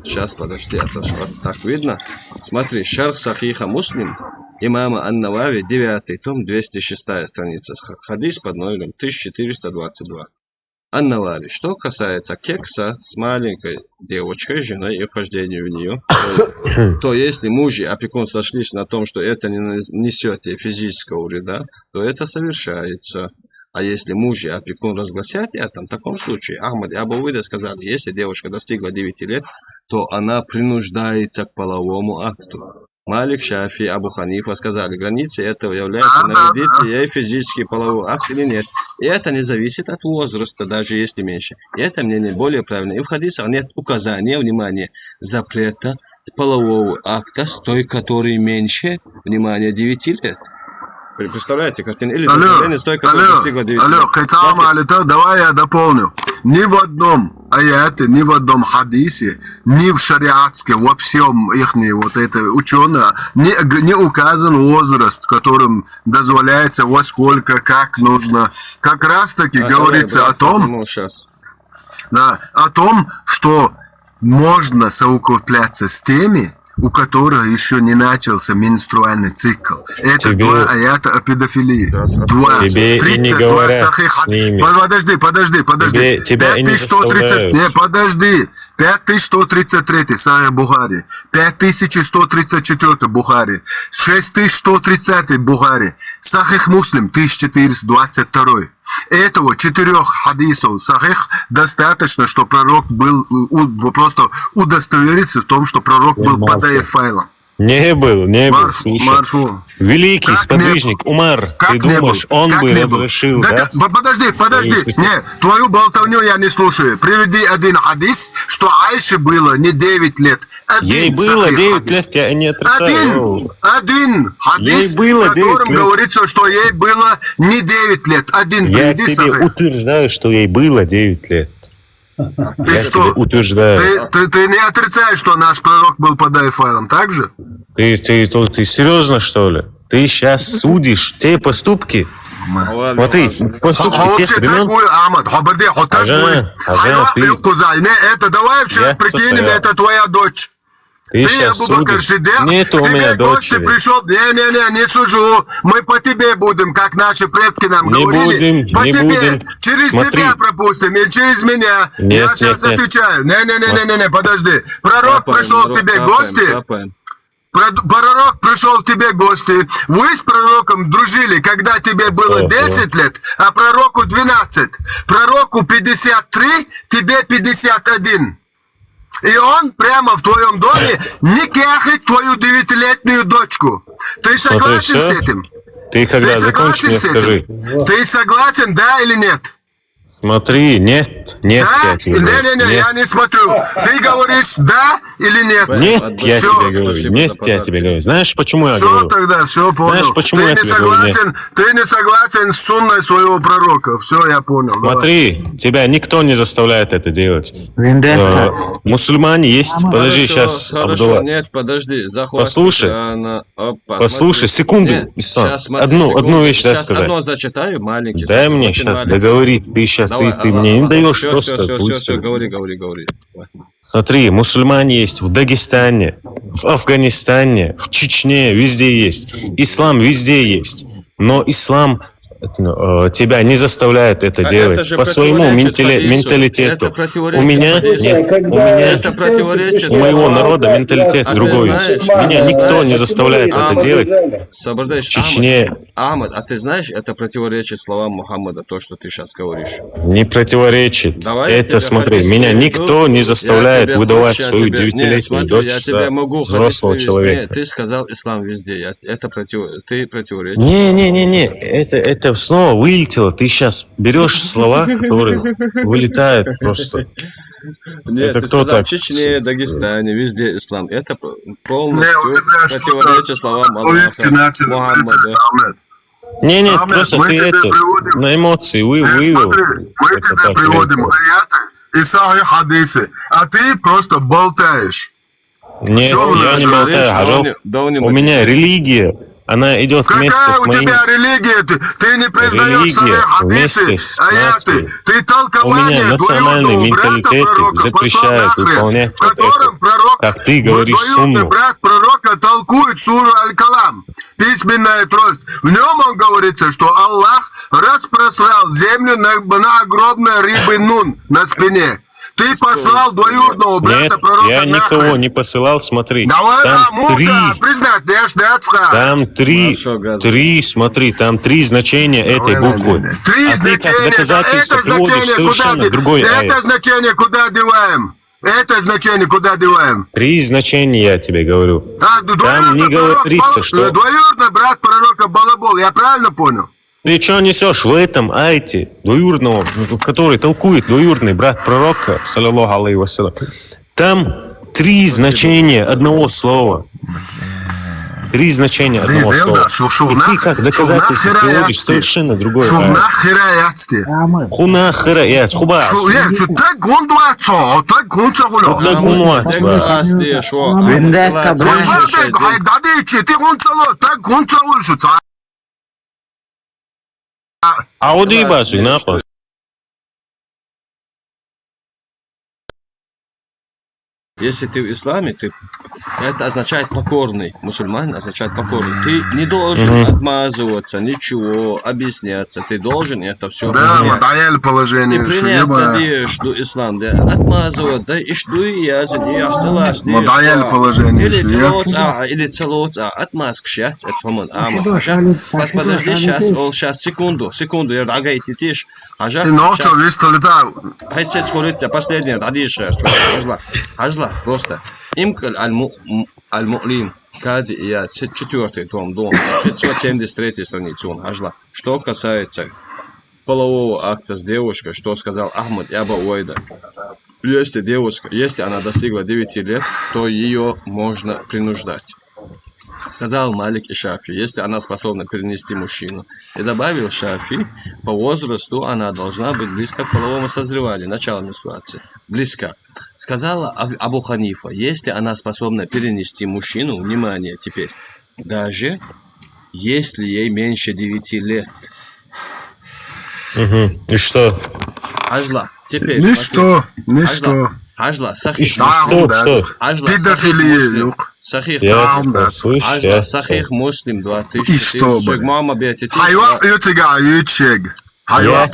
Сейчас, подожди, это вот так видно. Смотри, Шарх Сахиха Муслим, имама Ан-Навави, 9 том, 206 страница. Хадис под номером 1422. Ан-Навави. Что касается кекса с маленькой девочкой, женой и вхождению в нее, то если муж и опекун сошлись на том, что это не несет физического вреда, то это совершается. А если муж и опекун разгласят это, в таком случае Ахмад и Абу Увайда сказали, если девушка достигла 9 лет, то она принуждается к половому акту. Малик, Шафи, Абу Ханифа сказали, границей этого является, навредит ли ей физический половой акт или нет. И это не зависит от возраста, даже если меньше. И это мнение более правильное. И в хадисах нет указания, внимание, запрета полового акта с той, который меньше, внимание, 9 лет. Представляете картину? Или с той, которая достигла 9 лет. Давай я дополню. Ни в одном аяте, ни в одном хадисе, ни в шариатске, во всем их вот это ученые, не указан возраст, которым дозволяется во сколько, как нужно. Как раз таки говорится о том, о том, что можно совокупляться с теми, у которых еще не начался менструальный цикл. Это 2 аята о педофилии. 32 сахиха. Подожди. 5130. Не, подожди. 5133 Сахих Бухари. 5134 Бухари. 6130 Бухари. Сахих Муслим 1422. Этого 4 хадисов сахих достаточно, что пророк был просто удостовериться в том, что пророк был PDF-файлом. Не был, слушай. Великий сподвижник Умар, ты думаешь, он бы разрешил, да? Подожди. Не, твою болтовню я не слушаю. Приведи один хадис, что Айше было не 9 лет. Ей было 9 лет, я не отрицаю. Один хадис, в котором говорится, что ей было не 9 лет. Я тебе утверждаю, что ей было 9 лет. Я тебе утверждаю. Ты не отрицаешь, что наш пророк был под айфайлом, так же? Ты серьезно, что ли? Ты сейчас судишь те поступки? Смотри, поступки тех времен... Это давай сейчас прикинем, это твоя дочь. Ты сейчас судишь. Нету у меня дочери. Пришел, не сужу. Мы по тебе будем, как наши предки нам говорили. По тебе. Через тебя пропустим или через меня. Я сейчас отвечаю. Не, подожди. Пророк пришел к тебе в гости. Пророк пришел к тебе в гости. Вы с пророком дружили, когда тебе было 10 лет, а пророку 12. Пророку 53, тебе 51. И он прямо в твоем доме никахает твою 9-летнюю дочку. Ты согласен с этим? Ты когда закончишь, мне скажи. Ты согласен, да или нет? Смотри, нет, да? я тебе говорю. Не, я не смотрю. Ты говоришь да или нет? Нет, я тебе говорю. Нет, я тебе говорю. Знаешь, почему я говорю? Все тогда, все понял. Знаешь, почему ты я тебе говорю? Нет. Ты не согласен с сунной своего пророка. Все, я понял. Смотри, тебя никто не заставляет это делать. Мусульмане есть. Подожди, сейчас, Абдулла. Нет, подожди. Послушай, секунду, Ислам. Одну вещь дай сказать. Одно зачитаю, маленький. Дай мне сейчас договорить. Ты сейчас, ты мне не даешь просто. Все, говори. Смотри, мусульмане есть в Дагестане, в Афганистане, в Чечне, везде есть. Ислам везде есть. Но ислам тебя не заставляет это делать по своему менталитету. У меня это противоречит. У моего народа менталитет другой. Меня никто не заставляет это делать. В Чечне. Ахмад, а ты знаешь, это противоречит словам Мухаммада, то, что ты сейчас говоришь? Не противоречит. Это, смотри, меня никто не заставляет выдавать свою 9-летнюю дочь за взрослого человека. Ты сказал ислам везде. Ты противоречишь. Не. Это снова вылетело. Ты сейчас берешь слова, которые вылетают просто. Нет, это ты кто сказал так? В Чечне, Дагестане, везде ислам. Это полностью противоречит словам Аллаха, Мухаммада. Не, просто ты это на эмоции вывел. Мы тебе приводим аяты и сахи хадисы, а ты просто болтаешь. Нет, я не болтаю. У меня религия. Она идет вместе с моей... Какая у тебя религия? Ты не признаешь свои хадисы, аяты. Ты толкование двоюродного брата пророка запрещает выполнять в котором пророк, как ты говоришь, двоюродный брат пророка толкует суру Аль-Калам, письменная трость. В нем он говорится, что Аллах распросрал землю на огромные рыбы Нун на спине. Ты послал двоюродного брата пророка я никого не посылал, смотри. Давай, там три, смотри, там 3 значения этой буквы. 3 значения, это значение куда деваем? Это значение куда деваем? 3 значения, я тебе говорю. Там не говорится, что... Двоюродный брат пророка Балабол, я правильно понял? Ты что несешь в этом айте двоюродного, который толкует двоюродный брат пророка, саллаллаху алейхи вассалям? Там 3 значения одного слова. 3 значения одного слова. И ты как доказательство приводишь совершенно другое. Хунах хираят. Хубас. Аудибасу, напас. Если ты в исламе, это означает покорный. Мусульманин означает покорный. Ты не должен отмазываться, ничего, объясняться. Ты должен это все принять. Положение. И принять надежду ислам. Да, отмазывать, да, и что и язын, и осталось. Или целоца, отмаз к счастью, это хамон. Подожди, сейчас, секунду, я дагай титиш. Ночью вистолетал. Хайце скорите, последний, дадишь, Хажла, просто. Имкаль аль-му'лим, Аль-Кади и я, 4-й том, дом, 573 страница, он ажла. Что касается полового акта с девушкой, что сказал Ахмад Аба Уайда. Если девушка, если она достигла 9 лет, то ее можно принуждать. Сказал Малик и Шафи, если она способна перенести мужчину. И добавил Шафи, по возрасту она должна быть близко к половому созреванию, начало менструации. Близко. Сказала Абу Ханифа, если она способна перенести мужчину, внимание теперь, даже если ей меньше 9 лет. И что? Ажла, теперь Ничто, ничто. Ажла, сахих Педофилия. Сахих Ажла, сахих муслим 2400 мама бетит. Hayvan ötega yüçeg. Hayvan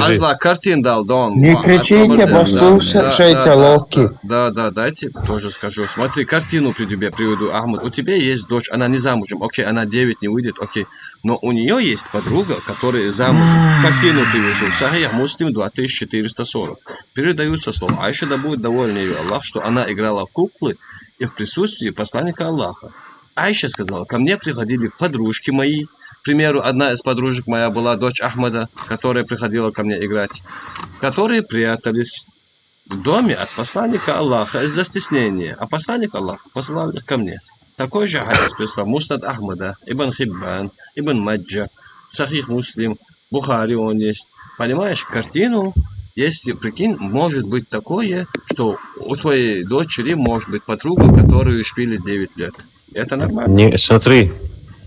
Ажла, картин дал, Дон. Не кричите, послушайте, Локи. Да, дайте тоже скажу. Смотри, картину при тебе приведу, Ахмад. У тебя есть дочь, она не замужем. Окей, она 9 не выйдет, окей. Но у нее есть подруга, которая замужем. Картину привяжу. Сахих Муслим 2440. Передаются слова. Айша да будет довольна ее Аллах, что она играла в куклы и в присутствии посланника Аллаха. Айша сказала, ко мне приходили подружки мои. К примеру, одна из подружек моя была дочь Ахмада, которая приходила ко мне играть, которые прятались в доме от посланника Аллаха из-за стеснения. А посланник Аллаха послал их ко мне. Такой же хадис прислал Муснад Ахмада, Ибн Хиббан, Ибн Маджа, Сахих Муслим, Бухари он есть. Понимаешь, картину, если, прикинь, может быть такое, что у твоей дочери может быть подруга, которую шпили 9 лет. Это нормально? Не, смотри,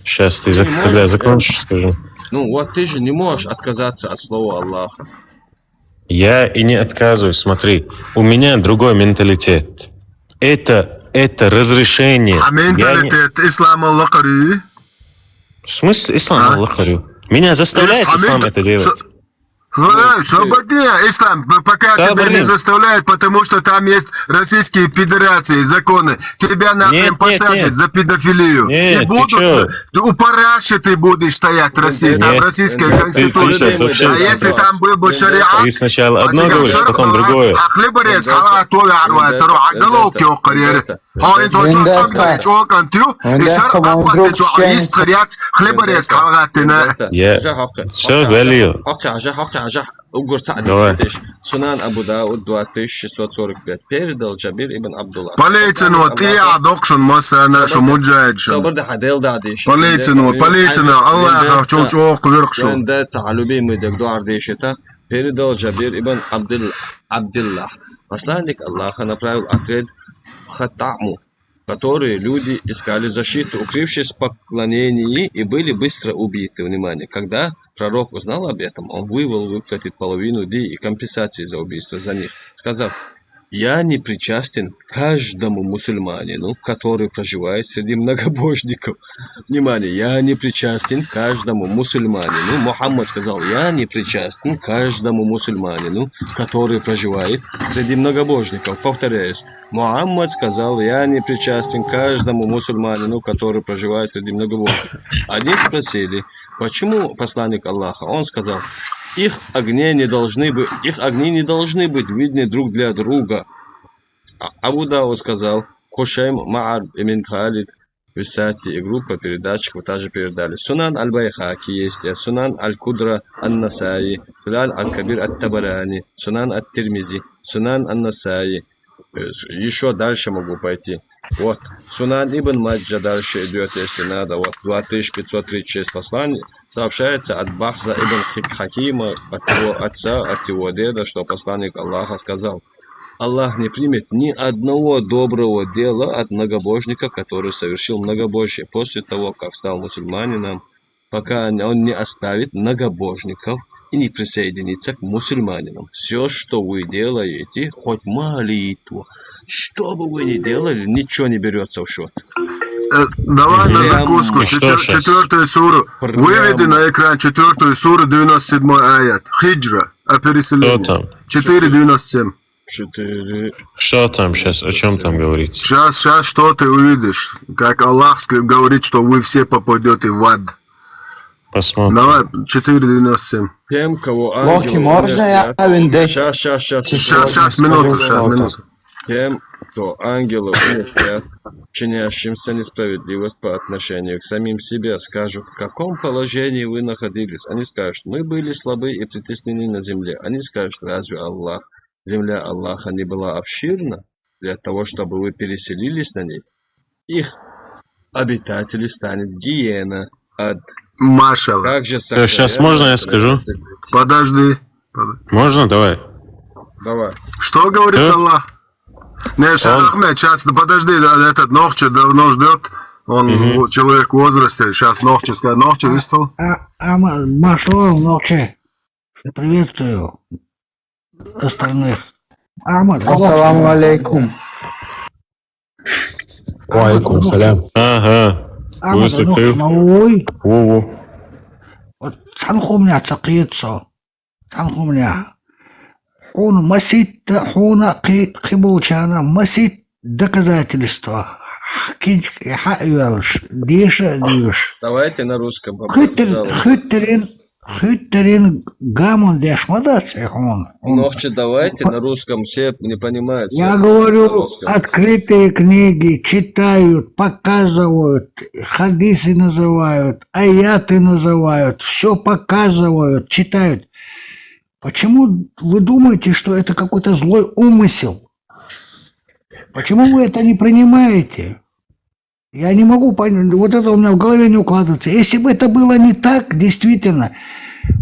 сейчас ты когда закончишь, скажи. Ну вот ты же не можешь отказаться от слова Аллаха. Я и не отказываюсь, смотри, у меня другой менталитет. Это разрешение. А менталитет ислама Аллахари? В смысле ислам Аллахари? Меня заставляет ислам это делать. Свободнее ислам, пока тебя не заставляют, потому что там есть российские федерации, законы. Тебя нахрен посадят за педофилию. И будут, у параши ты будешь стоять в России, там российская конституция. А если там был бы шариат, ты сначала одно говоришь, потом другое. хлеборез, халат, твой арвается, головки окарьеры. А инцо чок-чок, чок-антю, и шар апаты, чок, есть царят, хлеборез, халат, ты на... Все, говорил. Сунан Абу Дауд 2645. Передал Джабир ибн Абдуллах. Полицину, ты адокшун маса нашу муджаидшун. Полицину, Аллах, чок-чок, виркшун. Любимый дегдуар дешета. Передал Джабир ибн Абдуллах. Посланник Аллаха направил отряд Хаттаму, которые люди искали защиту, укрывшись в поклонении, и были быстро убиты. Внимание, когда пророк узнал об этом, он выплатить половину ди и компенсации за убийство за них, сказав: «Я не причастен каждому мусульманину, который проживает среди многобожников». Внимание, я не причастен каждому мусульманину. Мухаммад сказал: «Я не причастен каждому мусульманину, который проживает среди многобожников». Повторяюсь, Мухаммад сказал: «Я не причастен каждому мусульманину, который проживает среди многобожников». Они спросили: «Почему посланник Аллаха?» Он сказал: их огни не должны быть видны друг для друга. Абу Дауд сказал: Хушайм Маар ибн Халид Висати и группа передатчиков также передали. Сунан Аль-Байхаки есть, Сунан Аль-Кудра Ан-Насаи, Сунан Аль-Кабир Ат-Табарани, Сунан Ат-Тирмизи, Сунан Ан-Насаи. Еще дальше могу пойти. Вот, Сунан Ибн Маджа дальше идет, если надо. Вот, 2536 посланий сообщается от Бахза Ибн Хакима, от его отца, от его деда, что посланник Аллаха сказал: Аллах не примет ни одного доброго дела от многобожника, который совершил многобожие после того, как стал мусульманином, пока он не оставит многобожников и не присоединится к мусульманинам. Все, что вы делаете, хоть молитву, что бы вы ни делали, ничего не берется в счет. Давай на закуску. 4-ю суру. Выведи на экран 4-ю суру, 97-й аят. Хиджра. О переселении. 4.97. 4. Что там сейчас? О чем там говорится? Сейчас что ты увидишь. Как Аллах говорит, что вы все попадете в ад. Посмотрим. Давай, 4.97. Тем, кого Локи, можно я Сейчас, минуту. Тем, что ангелы умертвят чинящимся несправедливость по отношению к самим себе, скажут, в каком положении вы находились. Они скажут, мы были слабы и притеснены на земле. Они скажут, разве земля Аллаха не была обширна для того, чтобы вы переселились на ней? Их обитателю станет гиена, ад. Машалла. Также Сейчас можно я скажу? Подожди. Можно? Давай. Давай. Что говорит Аллах? Не, Ахмед, сейчас, подожди, этот Нохча давно ждет. Он человек в возрасте. Сейчас Нохча скажет. Нохча выстал? Машло, Нохча. Приветствую остальных. Ассаламу алейкум. Алейкум салям. Ага. Ой. Вот санхумня цакиетсо. Санхумня. Он масит, хуна кибулчана, масит доказательства. Давайте на русском. Хыттерин гамон дешмадаться он. Нохче, давайте на русском, все не понимают. Я говорю, открытые книги читают, показывают, хадисы называют, аяты называют, все показывают, читают. Почему вы думаете, что это какой-то злой умысел? Почему вы это не принимаете? Я не могу понять, вот это у меня в голове не укладывается. Если бы это было не так, действительно,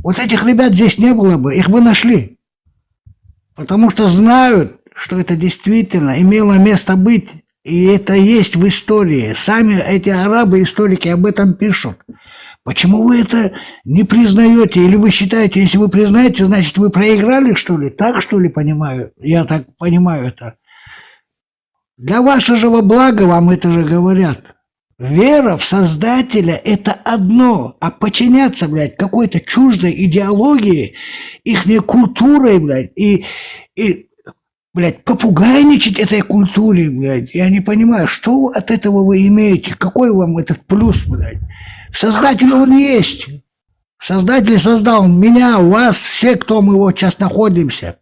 вот этих ребят здесь не было бы, их бы нашли. Потому что знают, что это действительно имело место быть, и это есть в истории. Сами эти арабы-историки об этом пишут. Почему вы это не признаете? Или вы считаете, если вы признаете, значит вы проиграли, что ли? Так, что ли, понимаю? Я так понимаю это. Для вашего блага вам это же говорят. Вера в Создателя – это одно, а подчиняться, блядь, какой-то чуждой идеологии, ихней культурой, блядь, и блядь, попугайничать этой культуре, блядь. Я не понимаю, что от этого вы имеете, какой вам этот плюс, блядь. Создатель он есть. Создатель создал меня, вас, все, кто мы вот сейчас находимся.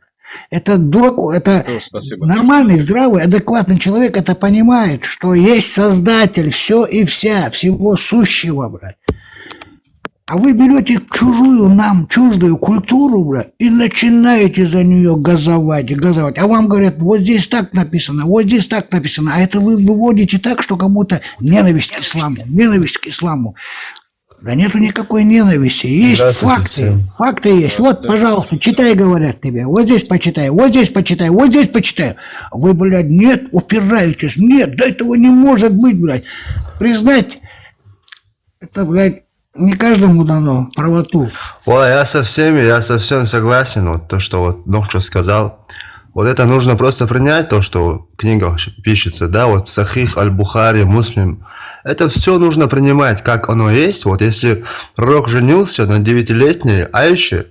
Это дурак, это нормальный, здравый, адекватный человек, это понимает, что есть Создатель, все и вся, всего сущего, блядь. А вы берете чужую нам, чуждую культуру, блядь, и начинаете за нее газовать. А вам говорят, вот здесь так написано, вот здесь так написано. А это вы выводите так, что как будто ненависть к исламу. Да нету никакой ненависти. Есть факты. Факты есть. Вот, пожалуйста, читай, говорят тебе. Вот здесь почитай, вот здесь почитай, вот здесь почитай. Вы, блядь, нет, упираетесь. Нет, да этого не может быть, блядь. Признать, это, блядь, не каждому дано правоту. Ой, я совсем согласен. Вот то, что вот Нохча сказал. Вот это нужно просто принять, то, что в книгах пишется, да, вот Сахих, Аль-Бухари, Муслим. Это все нужно принимать, как оно есть. Вот если пророк женился на 9-летней Айше,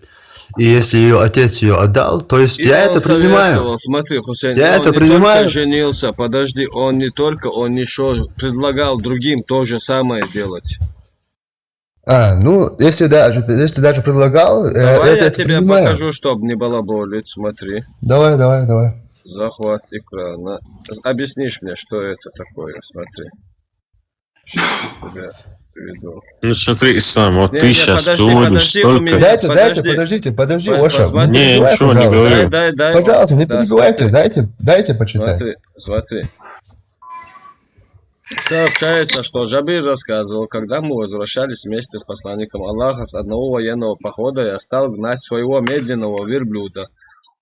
и если ее отец ее отдал, то есть я это принимаю. Смотри, Хусейн, я это не принимаю. Только женился, подожди, он еще предлагал другим то же самое делать. Ну, если даже предлагал, давай это я тебе принимаю. покажу, чтобы не балаболить, смотри. Давай. Захват экрана. Объяснишь мне, что это такое, смотри. Сейчас я тебе приведу. Ну смотри, ислам, вот ты сейчас приводишь столько... Подожди, Оша. Не, ничего не говорю. Дай, пожалуйста, не перебивайте, дайте почитать. Смотри. Сообщается, что Джабир рассказывал, когда мы возвращались вместе с посланником Аллаха с одного военного похода, я стал гнать своего медленного верблюда.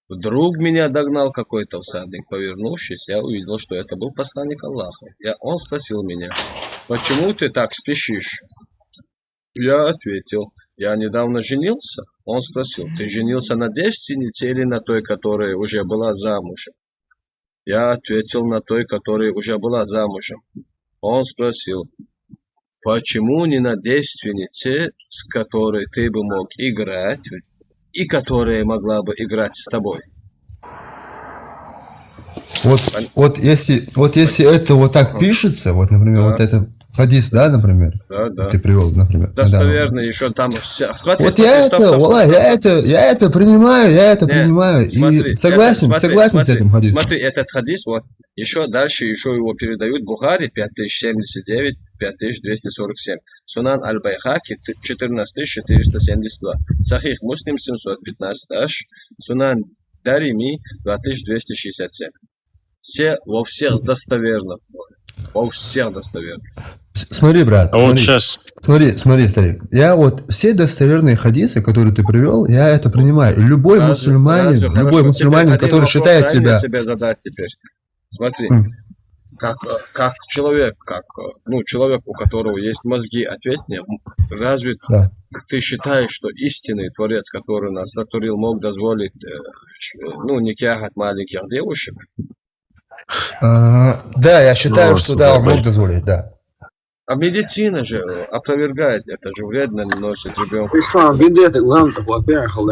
Вдруг меня догнал какой-то всадник. Повернувшись, я увидел, что это был посланник Аллаха. Он спросил меня, почему ты так спешишь? Я ответил, я недавно женился. Он спросил, ты женился на девственнице или на той, которая уже была замужем? Я ответил, на той, которая уже была замужем. Он спросил, почему не на девственнице, с которой ты бы мог играть, и которая могла бы играть с тобой? Вот если это вот так пишется, вот, например, вот это Хадис, да, например? Да. Ты привел, например. Достоверно, еще там... Смотри, Вот стоп. я это принимаю, Смотри, и согласен с этим хадисом. Смотри, этот хадис, вот, еще дальше его передают Бухари 5079, 5247, Сунан Аль-Байхаки 14472, Сахих Муслим 715, Сунан Дарими 2267. Все, во всех достоверно. Во всех достоверно. Смотри, брат. А вот сейчас... Смотри, старик. Я вот все достоверные хадисы, которые ты привел, я это принимаю. Любой мусульманин, который считает себя... себе задать теперь. Смотри, как человек, человек, у которого есть мозги, ответь мне, разве ты считаешь, что истинный Творец, который нас сотворил, мог дозволить никях от маленьких девушек? Да, я считаю, что да, он может дозволить, да. А медицина же опровергает, это же вредно носит ребенка.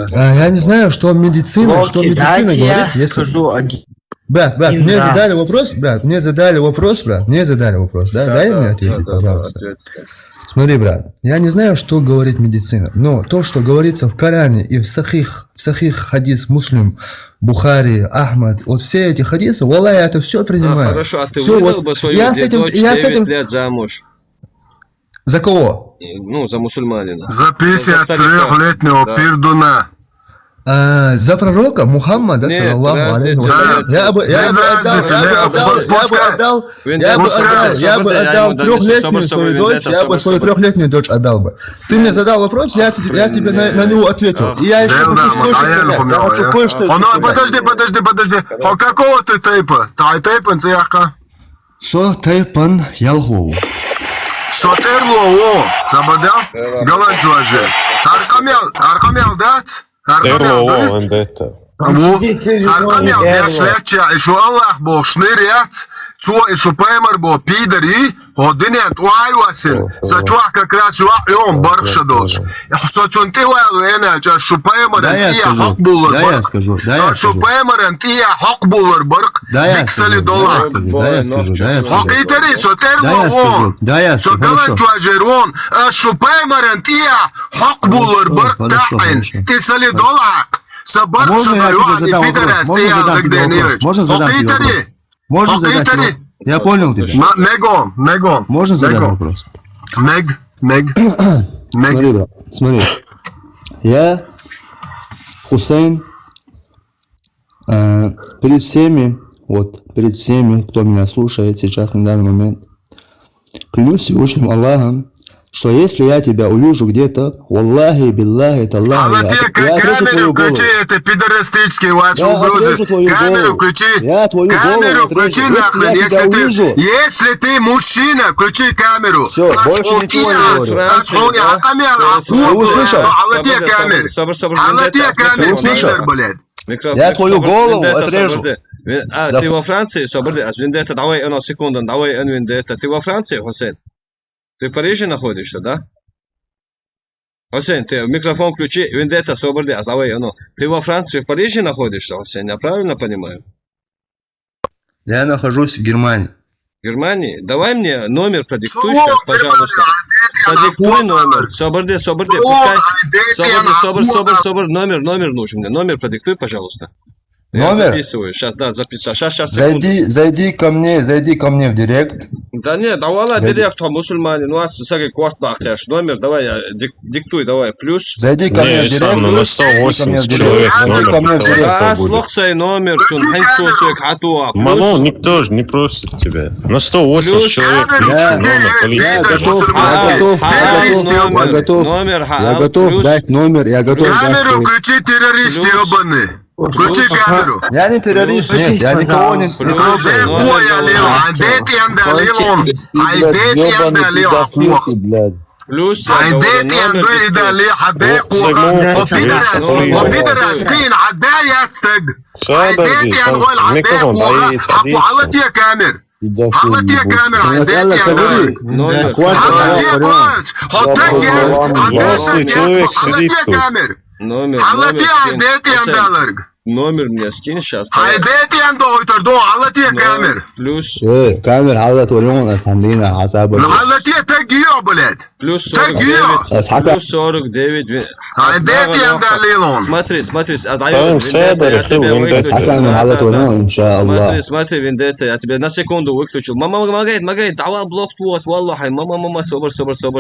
Я не знаю, что медицина говорит, если... Скажу, Брат, мне задали вопрос, да? Дай мне ответить, пожалуйста. Смотри, брат, я не знаю, что говорит медицина, но то, что говорится в Коране и в Сахих хадис Муслим, Бухари, Ахмад, вот все эти хадисы, Валлах, я это все принимаю. Хорошо, а ты все, выдал бы свою дочь 9 лет замуж? За кого? За мусульманина. За 53-летнего пердуна. За пророка Мухаммада, саллаллаху алейхи ва саллям. Я бы отдал трехлетнюю свою дочь, я бы свою трехлетнюю дочь отдал бы. Ты мне задал вопрос, я тебе на него ответил. И я еще хочу кое-что сказать. Подожди. А какого ты тейпа? Тейпан цеяка? Со тейпан ялгоу. Сотерлоу, забадал? Галанчуаже. Аркамел дат? Erlo vendetta. Аркамел яшляча, ишу Аллах бо шнырят, цо ишу паймар бо пидери, одинет уайвасин, сачуах как раз уайом барша долж. Сочунти уайлу энача, шу паймар антия хак булар барк. Шу паймар антия хак булар барк, диксали доллар. Хакитери, сотерлоу, согаланчуажерон, шу паймар антия хак булар барк таин, тисали доллар. Можно я тебе задам вопрос? Можно задать вопрос? Можно задать вопрос? Я понял тебя. Мегон. Можно задать вопрос? Смотри. Я, Хусейн, перед всеми, кто меня слушает сейчас на данный момент, клянусь Всевышним Аллахом, что если я тебя увижу где-то, Аллахи, Биллахи, Таллахи, я отрежу твою голову. Включи, это пидорастический ваш угрозы. Камеру включи нахрен, если ты мужчина, включи камеру. Все, больше ничего не говорю. Я твою голову отрежу. Ты во Франции? Вендетта, давай, секунду, давай, Вендетта. Ты во Франции, Хусейн? Ты в Париже находишься, да? Хусейн, ты микрофон включи, Вендетта, соборди, ты во Франции, в Париже находишься, Хусейн, я правильно понимаю? Я нахожусь в Германии. В Германии? Давай мне номер продиктуй сейчас, пожалуйста. Продиктуй номер. Соборди, пускай. Собор, номер нужен мне. Номер продиктуй, пожалуйста. Я записываю. Сейчас, записываю. Сейчас, Зайди ко мне в директ. Да нет, давай директ, мусульманин. У вас всякий кварт бахтяш. Номер, давай, диктуй, давай, плюс. Зайди ко мне в директ. На 180 человек номер. Да, слухай номер. Ману, никто же не просит тебя. На 180 человек Я готов дать номер. Камеру включи, террорист ебаный. Включи камеру. Я не террорист, нет, я никого не Плюс Номер мне скинь сейчас. Плюс. камер على طول على Гио, блядь. Плюс Ты Гио. 49. Плюс 49. Дайте я Далилон. Смотри, Он Себер, я тебя выключил. иншаллах. Смотри, Вендетта, я тебя на секунду выключил. Мама, магает, давай блок вот, валлахи, мама, собор,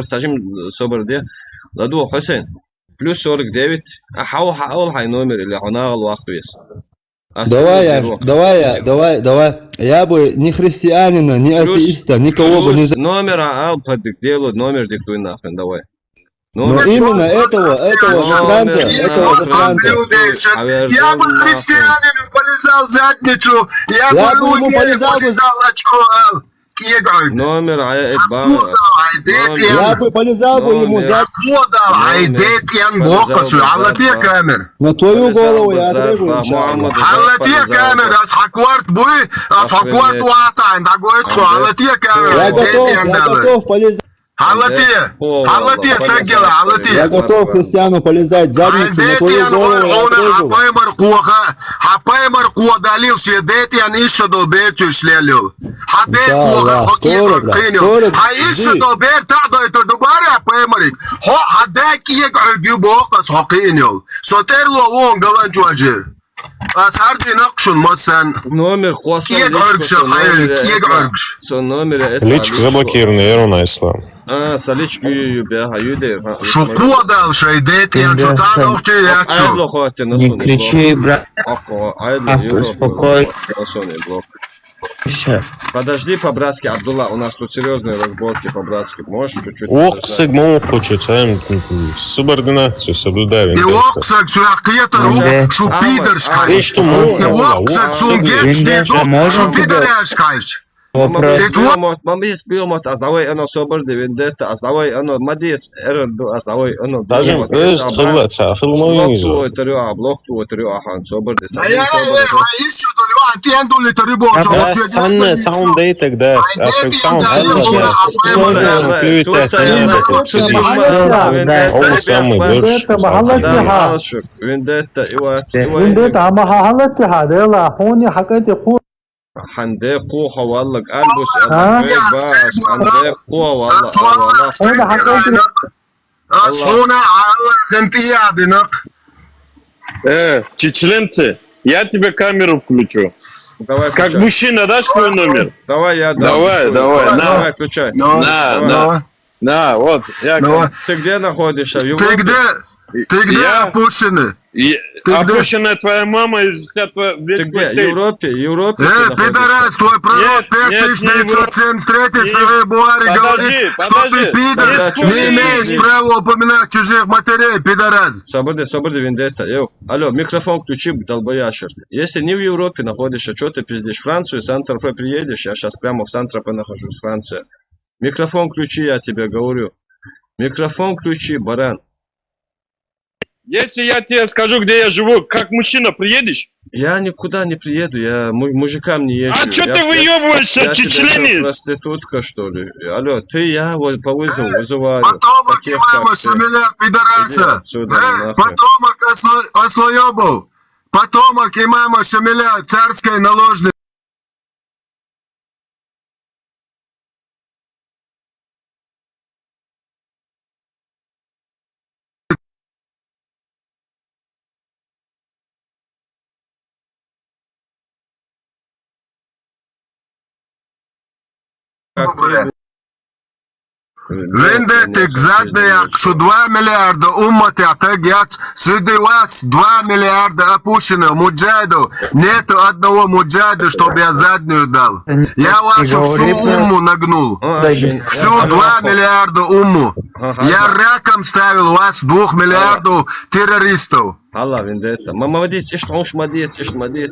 сажим, собор, где? Ладу, Хусейн. Плюс 49. حاول هاي номер или она الوقت есть. Давай. Я бы ни христианина, ни атеиста, никого бы не... Номер делают, номер диктуй нахрен, давай. Но именно этого засранца, Я бы христианину полезал задницу, я бы ему полезал очко. Номер Я бы полезал бы ему за... На твою голову я отрежу. Я готов полезать. Я готов христиану полезать в задницу, на твою голову я отрежу. Номер Личка заблокирована, ерунда ислам. Саличку юбя, юдер. Не кричи, брат. Успокой. Подожди по-братски, Абдулла, у нас тут серьезные разборки по-братски. Можешь чуть-чуть? Сигмон хочет, субординацию соблюдаем. Пилмот, аздавай оно соборды, вендетта, аздавай оно мадец, эренду, аздавай оно. Даже خلصها في الموضوع. блок твой ахан соборды. Сам дейтек да. Вендетта, حندق قوة والله ألبس باس حندق قوة والله чечленцы, я тебе камеру включу. Давай, как включай. Мужчина, дашь твой номер? Давай, я дам. Давай, включай. На, вот. Ты где находишься? В Европе? Ты где опущенный? Опущенная твоя мама и вся твоя... Ты где? В Европе? Пидорас, твой пророк 5973 в Буаре говорит, что ты пидор, не имеешь права упоминать чужих матерей, пидорас. Соборды, вендетта. Алло, микрофон включи, долбоящер. Если не в Европе находишься, что ты пиздишь? В Францию, Сан-Тропе приедешь? Я сейчас прямо в Сан-Тропе нахожусь, Франция. Микрофон включи, я тебе говорю. Микрофон включи, баран. Если я тебе скажу, где я живу, как мужчина приедешь? Я никуда не приеду, я мужикам не езжу. А что ты выебываешься, чечленец? Проститутка, что ли? Алло, я вот по вызову вызываю. Потомок имама Шамиля, пидораса. Потомок ослоебов. Потомок имама Шамиля, царской наложницы. Вендетик задняя, что 2 миллиарда уммати атагят, среди вас 2 миллиарда опущено муджайду, нету одного муджайда, чтобы я заднюю дал. Я вашу всю умму нагнул. Всю 2 миллиарда умму. Я раком ставил вас 2 миллиардов террористов. Алла, вендетта. Молодец, молодец,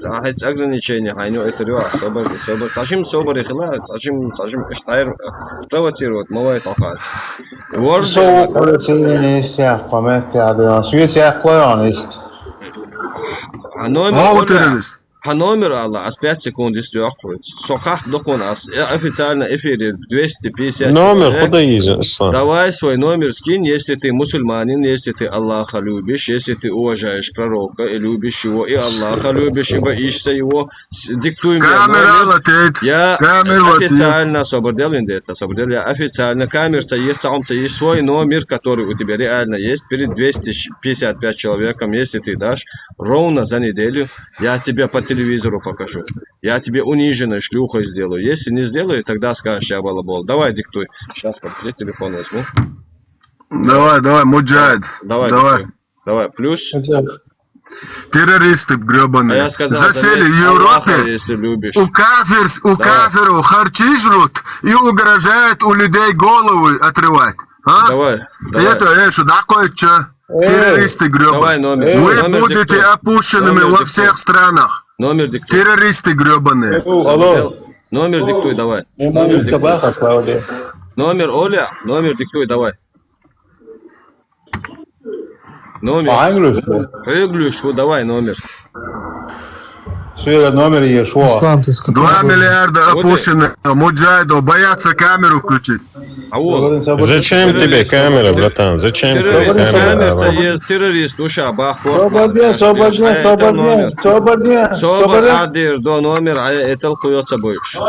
а эти ограничения, это реально, сажим собор и хила, сажим, штайр, провоцирует, молодец, охар. номер Аллах, ас 5 секунд истёхует. Соках докон ас официально эфире 250 Номер, человек. куда ездишь? Давай свой номер скинь, если ты мусульманин, если ты Аллаха любишь, если ты уважаешь пророка и любишь его, и Аллаха любишь, и боишься его. Диктуй мне номер. Я официально освободил я официально камерца есть, саумца есть свой номер, который у тебя реально есть перед 255 человеком, если ты дашь ровно за неделю, я тебе по телевизору покажу. Я тебе униженной шлюхой сделаю. Если не сделаю, тогда скажешь, я балабол. Давай, диктуй. Сейчас портрет телефон возьму. Давай, Муджахид. Давай, плюс. Террористы гребаные. Засели в Европе. Если любишь. У кафиру харчи жрут и угрожают у людей головы отрывать. А? Давай. Это что такое, что? Террористы гребаные. Вы будете опущенными во всех странах. Номер диктуй. Террористы гребаные. Номер диктуй, давай. Номер Оля, номер диктуй, давай. Номер. Höglüş, давай номер. Номер Ешуа. 2 миллиарда опущенных муджахидов боятся камеру включить. Зачем тебе камера, братан? Зачем тебе камера? Есть террорист, душа, Свободен. Собор Адир, до номер, это лкуется больше.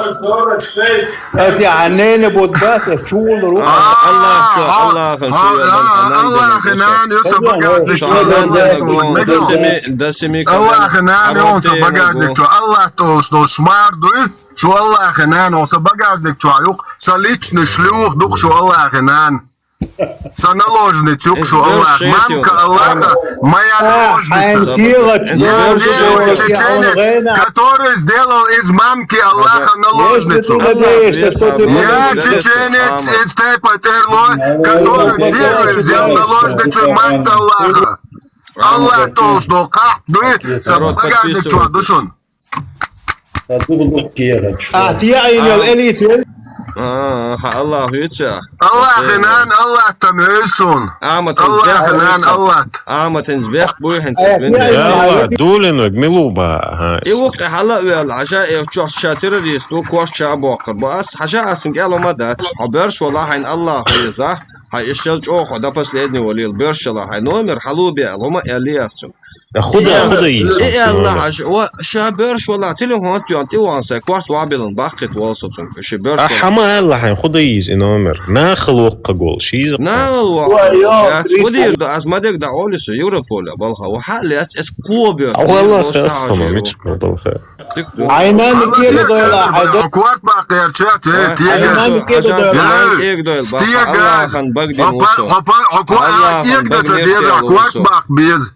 Allah толстый шмарду, что Аллах инан, он багажник чуаюк, со личный шлюх, дух, что Аллах инан. Со наложницу, что Аллах, мамка Аллаха, моя наложница. Я верю чеченец, который сделал из мамки Аллаха наложницу. Я чеченец из Тепатерлой, который первый взял наложницу мать Аллаха. Аллах толстый, как бы, со багажник чуадушун. Allah hütsa. Allah inan Allah tamösun. Allah inan Allah. Amatens bek buyhen يلا دولن وجملوبا يوقع هلا العشاء يوقع شاتر يستو كواش شعب وقر بس حاجة أسمع قالوا ما دات عبرش والله حين الله يزح هاي اشتغل أخو ده بس لأني ولي البرش الله هاي نومر حلوبي اللهم إلياسم خذها إيه الله شابرش والله تلو هون تيانتي وانسى كوارت وعبلن باقت واصلتون شابرش حما الله حين خذيز إنومر ناخل وقع قول شيء ناخل وقع ودير ده أزمدك ده أوليس يوروبولا بالخا وحال اس كوبير والله أصلا مش بالخا عينان كده ده كوارت باقي رجعت عينان كده ده الله خن بقدي موسو كوارت باق بيز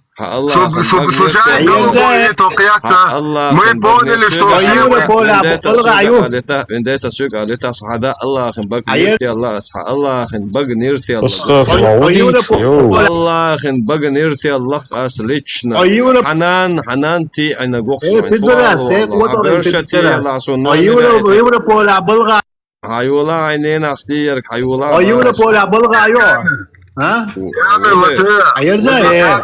شو شاي голубой توقيتنا мы поняли что вендета сюк алета сахада Allah خن بق نيرتي الله اسح الله خن بق نيرتي الله خن بق نيرتي الله اس ليچنا حنان تي انا غوخسو برشتي الله سنو هايولا عينين استيرك هايولا ايولا بولا بلغا ايو ها عيرزا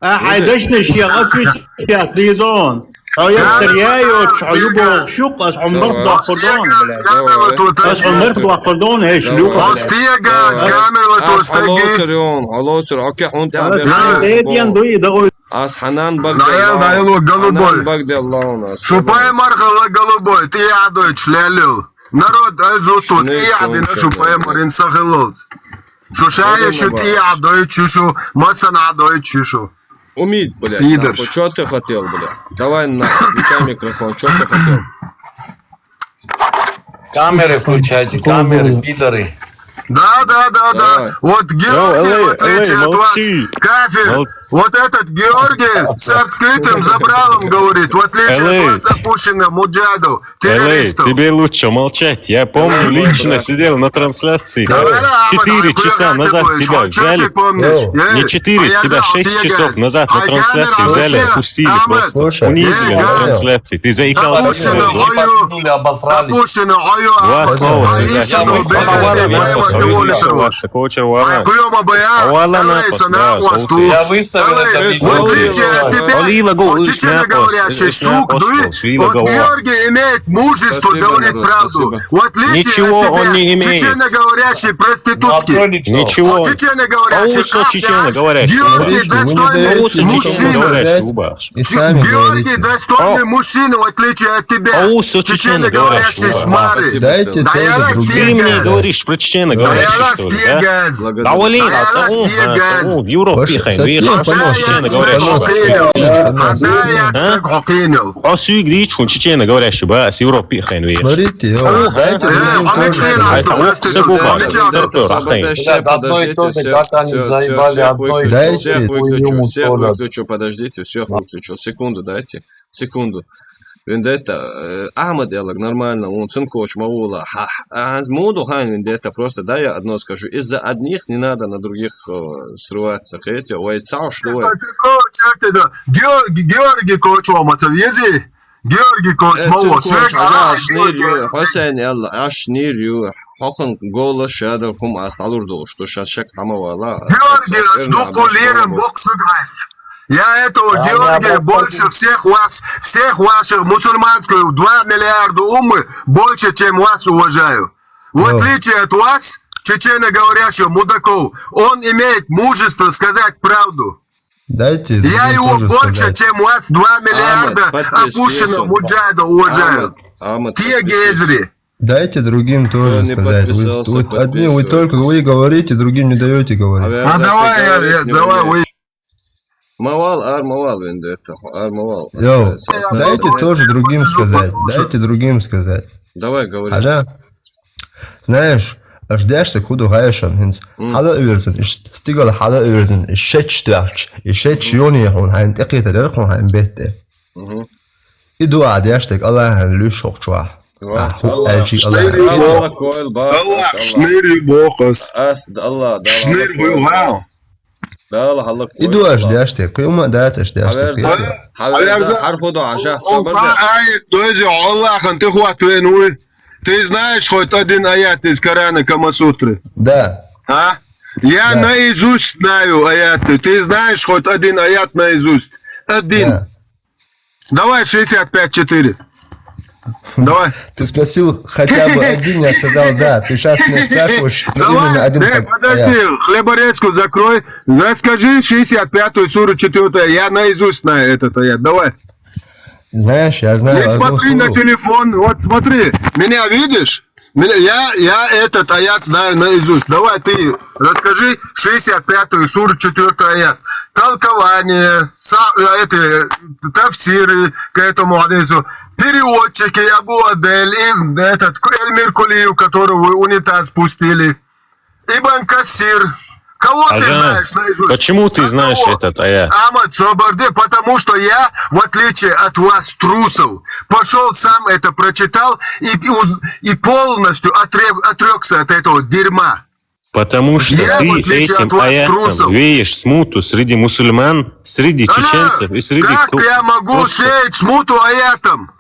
حيدشنا شيغاكي شيغدون عيرزا عيوبو شوق اس عمرت وقردون اس عمرت وقردون هي شلوخ استيغاز كاميرا توستاغي حلوتر اوكي حونت ديان دوي دغوي اس حنان بق даёло голубой بق الله шупай мархала голубой ты ядой члелю народ азутут яды на шупай марин сахилолц шушая шут ядой чушу мацана ядой чушу умид блядь что ты хотел блядь давай на включай микрофон что ты хотел камеры включайте камеры пидоры. Да. Вот Георгий, в отличие от вас, кафир, вот этот Георгий с открытым забралом говорит, в отличие от вас, опущенных муджахидов, террористов. Тебе лучше молчать. Я помню, лично сидел на трансляции. 4 часа назад тебя взяли. Не 4, тебя 6 часов назад на трансляции взяли, отпустили просто. Унизили на трансляции. Ты заикался. Опущенный ою. Два слова. Я выставил в отличие от тебя, чечено говорящий сук, вот Георгий имеет мужество говорить правду. В отличие от тебя, чечено говорящий проститутки. Ничего. Чечено говорящий Георгий достойный мужчина. Георгий достойный мужчина, в отличие от тебя. Чечено говорящий шмары. Дайте ты мне говоришь про чечено говорящий, да? Да вали, в Европе Осу игрич, он чечено говорящий, ба, с Европе хайн. Смотрите, дайте всех выключу, подождите, всех выключу. Секунду, дайте, секунду. Вендетта, Ахмад Элак, нормально, он сын коч, Маула, Моду Хайн Вендетта, просто, да, я одно скажу, из-за одних не надо на других срываться, хотите, уайцау, что Георгий коч, Омацев, ези? Георгий коч, Маула, Хосейн Элла, аш нирю, Хокон голос шадр хум асталурду, что сейчас шек тамавала. Георгий, с духулером бог сыграешь. Я этого Георгия больше всех ваших мусульманских 2 миллиарда умы больше, чем вас уважаю. В отличие от вас, чечено говорящего мудаков, он имеет мужество сказать правду. Дайте. Я его больше, чем вас 2 миллиарда опущенных муджайда уважаю. Те гезри. Дайте другим тоже сказать. Вы только вы говорите, другим не даете говорить. Давай вы. Мавал, Вендетта, Мавал. Дайте тоже другим сказать. Дайте другим сказать. Давай, говори. Знаешь, ждешь ты куда гаешен, хала уверен, стигал хала уверен, шечтварч, шечюни, он хайн текита, он хайн бетте. Иду адяш так Аллах люшок чва. Allah шнырю бохас. Allah. Шнырю вау. Иду аж дяште, кыма дать аж дяште. Ты знаешь хоть один аят из Корана Камасутры? Да. А? Я наизусть знаю аяты. Ты знаешь хоть один аят наизусть? Один. Давай 65-4. Давай. Ты спросил хотя бы один, я сказал да. Ты сейчас меня спрашиваешь, именно один. Подожди, хлеборезку закрой. Расскажи 65-ю суру 4. Я наизусть знаю этот аят. Давай. Знаешь, я знаю. Не смотри на телефон. Вот смотри. Меня видишь? Я этот аят знаю наизусть. Давай ты расскажи 65-ю суру 4 аят. Толкование, тафсиры к этому адису, переводчики Абу Адель и этот Эльмир Кулиев, которого унитаз пустили, Ибн Кассир. Кого ты знаешь наизусть? Почему ты знаешь этот аят? Ахмад Собарде, потому что я, в отличие от вас, трусов, пошел сам это прочитал и полностью отрекся от этого дерьма. Потому что я, ты этим аятом веешь смуту среди мусульман, среди чеченцев и среди... Как я могу сеять смуту аятом?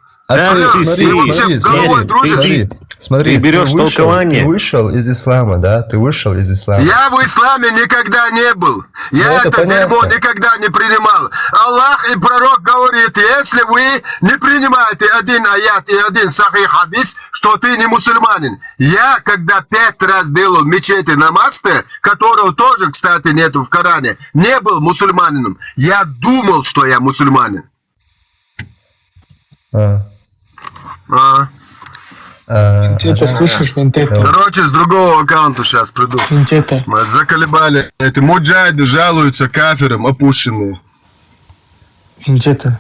Смотри, ты берешь толкование. Ты вышел из ислама, да? Ты вышел из ислама. Я в исламе никогда не был. Я это дерьмо никогда не принимал. Аллах и пророк говорит, если вы не принимаете один аят и один сахих хадис, что ты не мусульманин. Я, когда 5 раз делал в мечети намаз, которого тоже, кстати, нету в Коране, не был мусульманином. Я думал, что я мусульманин. Ты это слышишь, Вентета? Короче, с другого аккаунта сейчас приду. Вентета. Заколебали. Эти муджайды жалуются кафирам, опущенные. Вентета.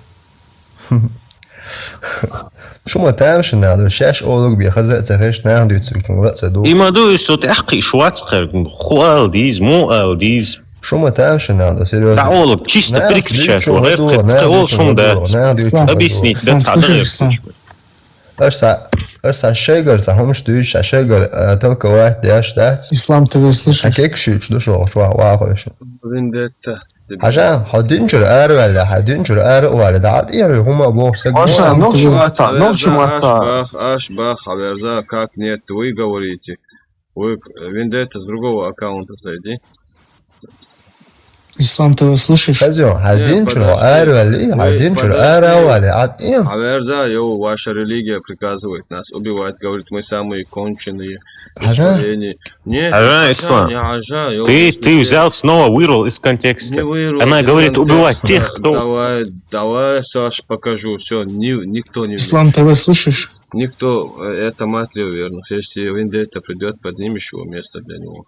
شو ما تعمش نعدو شاش أولوك بيخزق تغيش نعدو يتسوكن وقت صدوق إما دو يسوت أحقي شواتقر خوال ديز مو آل ديز شو ما تعمش نعدو سيريوز تعولك чисто перекричать وغير تقول شو مدات объяснить ده تعتغير أرسع الشجر تهمش دوش الشجر تلقى واحد داش دات إسلام تبي слышишь حكيك شو شو واقعش Вендетта. عشان حدينجر ولا حدينجر ولا ده عاد إيه هم أبوه Ашбах, Аверза, как нет, вы говорите. Вы Вендетта с другого аккаунта зайди. Ислам ТВ слышишь? Один чего арвали, один чего аравали. Аверза, ваша религия приказывает нас убивать, говорит, мы самые конченые. Нет, Ислам. Ты взял снова, вырвал из контекста. Она говорит убивать тех, кто... Давай, Саш, покажу. Все, никто не... Ислам ТВ слышишь? Никто, это мать Лео верных. Если Вендетта придет, поднимешь его место для него.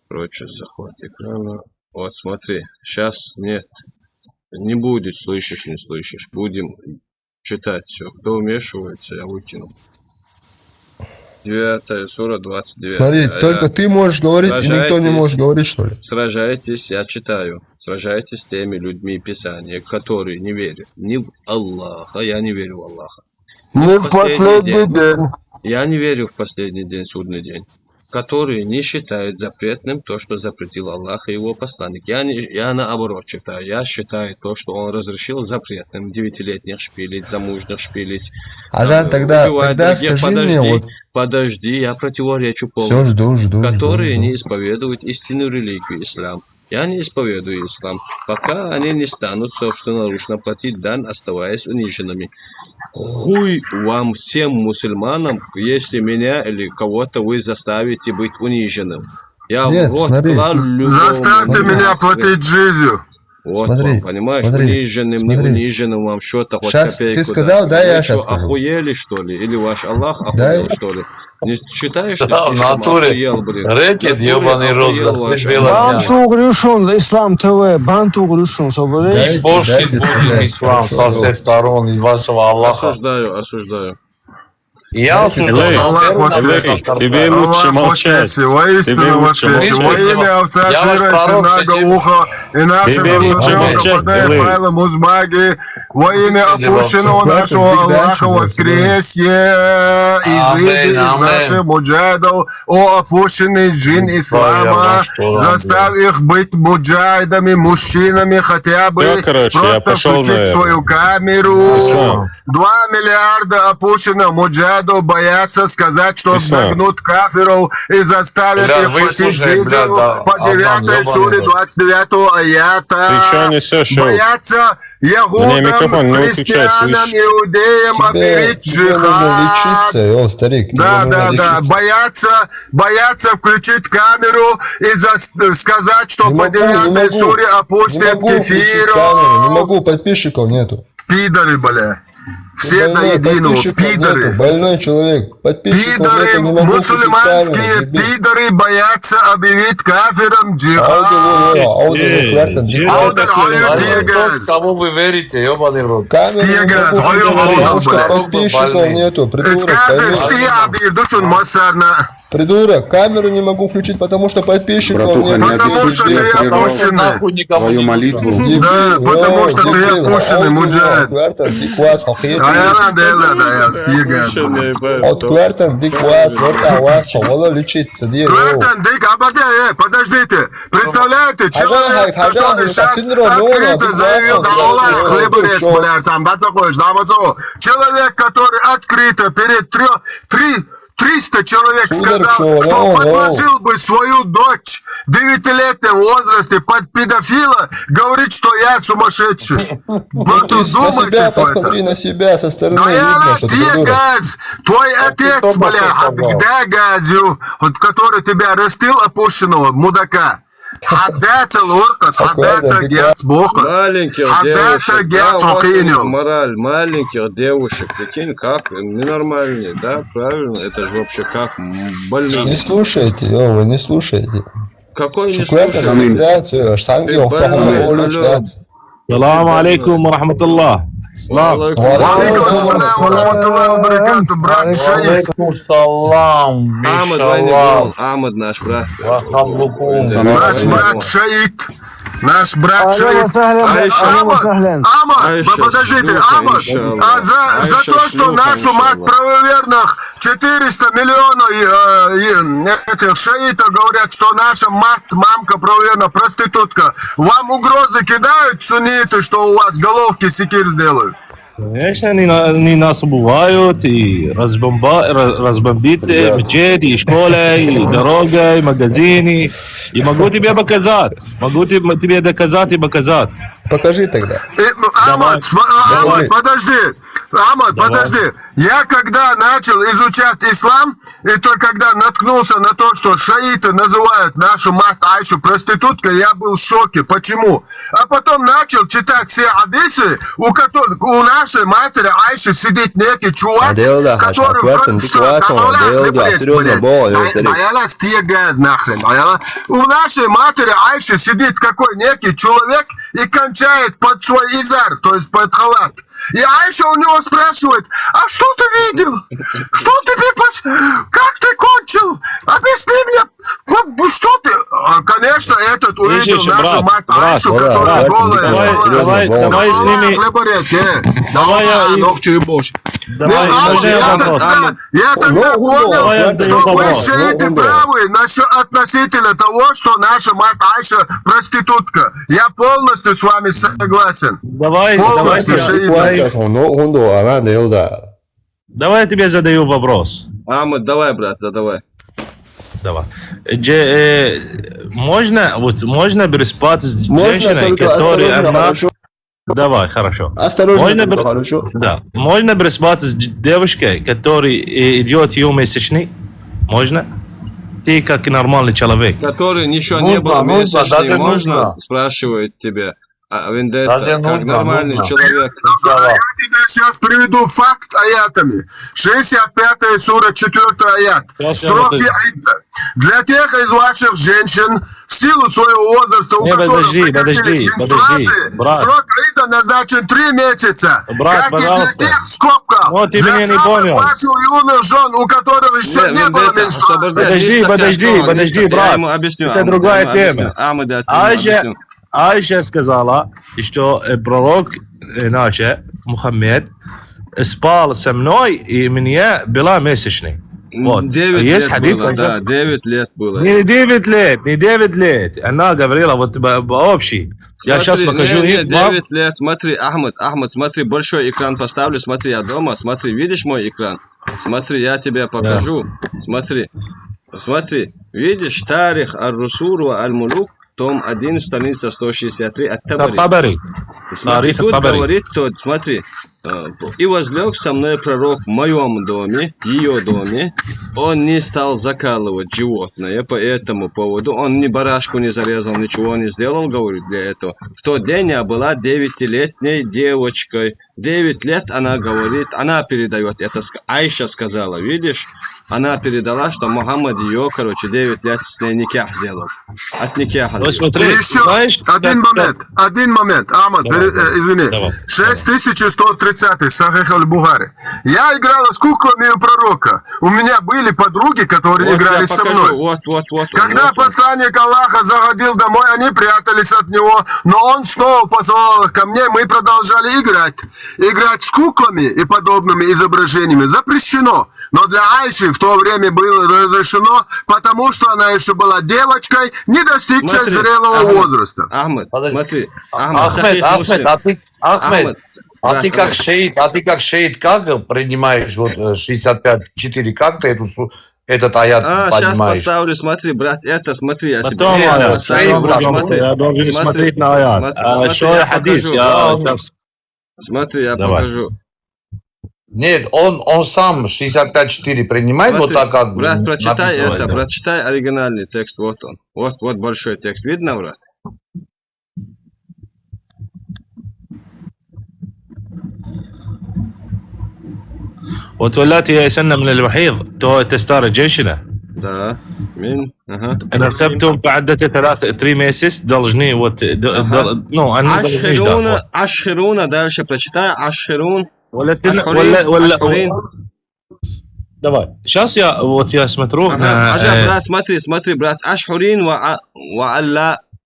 Короче, захват экрана. Вот смотри, сейчас нет. Не будет, слышишь, не слышишь. Будем читать все. Кто вмешивается, я выкину. 9 сура, 29. Смотри, только ты можешь говорить, и никто не может говорить, что ли? Сражайтесь, я читаю. Сражайтесь с теми людьми Писания, которые не верят ни в Аллаха, я не верю в Аллаха. Не в последний день. Я не верю в последний день, судный день. Которые не считают запретным то, что запретил Аллах и его посланник. Я наоборот считаю. Я считаю то, что он разрешил запретным 9-летних шпилить, замужних шпилить. Тогда скажи мне, вот... Подожди, я противоречу полностью. Все, жду. Которые не исповедуют истинную религию ислам. Я не исповедую ислам, пока они не станут собственноручно платить дан, оставаясь униженными. Хуй вам всем мусульманам, если меня или кого-то вы заставите быть униженным. Я заставьте меня платить джизью. Вот, смотри, понимаешь, униженным вам что-то хоть сейчас копейку. Ты сказал, да, я сейчас скажу. Охуели, что ли? Или ваш Аллах охуел, что ли? Не считаешь, что в натуре рэкет, ебаный рот, Банту грешен, Ислам ТВ, Банту грешен, соболеешь? Бошит будет ислам со всех сторон, из вашего Аллаха. Осуждаю. Я осуждаю. Аллах воскресе. Тебе лучше молчать. Воистину воскресе. Во имя овца сыра, сынага уха, и нашего сучонка подай файла музмаги. Во имя опущенного нашего Аллаха воскресе. Изыди из наших муджайдов, о опущенный джин ислама. Заставь их быть муджайдами, мужчинами хотя бы. Просто включить свою камеру. 2 миллиарда опущенных муджайдов боятся сказать, что нагнут кафиров и заставят их платить джизью по 9 суре 29 аята. Боятся ягудам, христианам, иудеям объявить джихад. Да. Боятся включить камеру и сказать, что по 9 суре опустят кефиру. Не могу, подписчиков нету. Пидоры, бля. Все до единого, пидоры. Больной человек. Пидоры, мусульманские пидоры боятся объявить кафиром джихад. Кому вы верите, ебаный рот? Стегаз, подписчиков нету. Придурок, камеру не могу включить, потому что подписчиков нет. Потому что ты опущенный. Твою молитву. Да, потому что ты опущенный, муджахид. Подождите, представляете, человек, который сейчас открыто заявил, да Аллах хлеборез, человек, который открыто перед 300 человек сказал, что подложил бы свою дочь в 9-летнем возрасте под педофила, говорит, что я сумасшедший. Посмотри на себя со стороны. Да где газ? Твой отец, бля, где газю, который тебя растил, опущенного мудака? Маленьких девушек, прикинь, как ненормальные, да, правильно, это же вообще как больные. Не слушайте, вы не слушайте. Какой не слушайте? Салам алейкум рахматуллах. Валейкум ассалам ва рахматуллахи ва баракату, брат Шаиф. Ахмад, наш брат. Наш брат Шаид. Наш брат Шаид. Амад, подождите, Амад, за то, что нашу мать правоверных 400 миллионов этих шаитов говорят, что наша мать, мамка правоверная проститутка, вам угрозы кидают сунниты, что у вас головки секир сделают? Конечно, они нас убивают, и разбомбить мечеть, и школа, и дорога, и магазины. И могу тебе показать. Могу тебе доказать и показать. Покажи тогда. Ахмад, подожди. Ахмад, подожди. Я когда начал изучать ислам, и то когда наткнулся на то, что шииты называют нашу мать Айшу проституткой, я был в шоке. Почему? А потом начал читать все хадисы, у нашей матери Айши сидит некий чувак, который у нашей матери Айши сидит какой некий человек и кончает под свой изар, то есть под халат. И Айша у него спрашивает: а что ты видел? Что ты как ты кончил? Объясни мне, что ты? Конечно, этот увидел нашу мать Айшу, которая голая. Давай с ними. Я тогда понял, что вы шииты правы насчет относительно того, что наша мать Айша проститутка. Я полностью с вами согласен. Полностью шииты. Давай я тебе задаю вопрос. Ахмад, давай, брат, задавай. Давай. Можно переспать с женщиной, которая одна... Давай, хорошо. Осторожно, хорошо. Да. Можно переспать с девушкой, которая идет ее месячный? Можно? Ты как нормальный человек. Который ничего не был месячный, можно? Спрашивает тебя. Вендетта, как нормальный человек. Я тебе сейчас приведу факт аятами. 65-я сура, 4-й аят. Сроки идда. Для тех из ваших женщин, в силу своего возраста, у которых прекратились менструации, срок идда назначен 3 месяца. Брат, как и для тех, скобка, для самых ваших юных жен, у которых еще не было менструации. Подожди, брат. Я ему объясню. Это другая тема. Айша сказала, что пророк наш Мухаммед спал со мной, и меня была месячной. Вот. 9 есть лет было, да, 9 лет было. Не 9 лет. Она говорила вот общий. Я сейчас покажу. Не, 9 лет. Смотри, Ахмад, смотри, большой экран поставлю. Смотри, я дома. Смотри, видишь мой экран? Смотри, я тебе покажу. Да. Смотри. Видишь? Тарих ар-Русур ва аль-Мулук. Том 1, страница 163 от Табари. Смотри, тут говорит тот, смотри. И возлег со мной пророк в моем доме, ее доме. Он не стал закалывать животное по этому поводу. Он ни барашку не зарезал, ничего не сделал, говорит, для этого. В тот день я была 9-летней девочкой. 9 лет она говорит, она передает, это Айша сказала, видишь? Она передала, что Мухаммад ее, 9 лет с ней никях сделал. От никяха. Еще один момент, Ахмад, извини. 6130 Сахих аль-Бухари. Я играла с куклами у пророка. У меня были подруги, которые играли со мной. Когда посланник Аллаха заходил домой, они прятались от него, но он снова послал их ко мне, мы продолжали играть. Играть с куклами и подобными изображениями запрещено. Но для Айши в то время было разрешено, потому что она еще была девочкой, не достигшей зрелого возраста. Ахмед, смотри. Ахмед, а ты как шиит, как принимаешь вот 65-4, как ты этот аят Сейчас понимаешь? поставлю, смотри, брат, это смотри, я тебе поставлю, я должен смотреть на аят. Что я хадис? Смотри, я покажу. Нет, он сам 65-4 принимает. Смотри, вот так, как брат, прочитай это, брат, читай оригинальный текст, вот он. Вот большой текст, видно, брат? Вот واللاتي يئسن من المحيض تستار الجنشنة. Да. Мин. إن ارتبتم بعدة 3 месяцев должны вот ну они должны ждать. Ашхируна дальше прочитай. Ашхирун. ولا давай. Сейчас я смотрю. Брат, смотри, брат. Ашхурин ва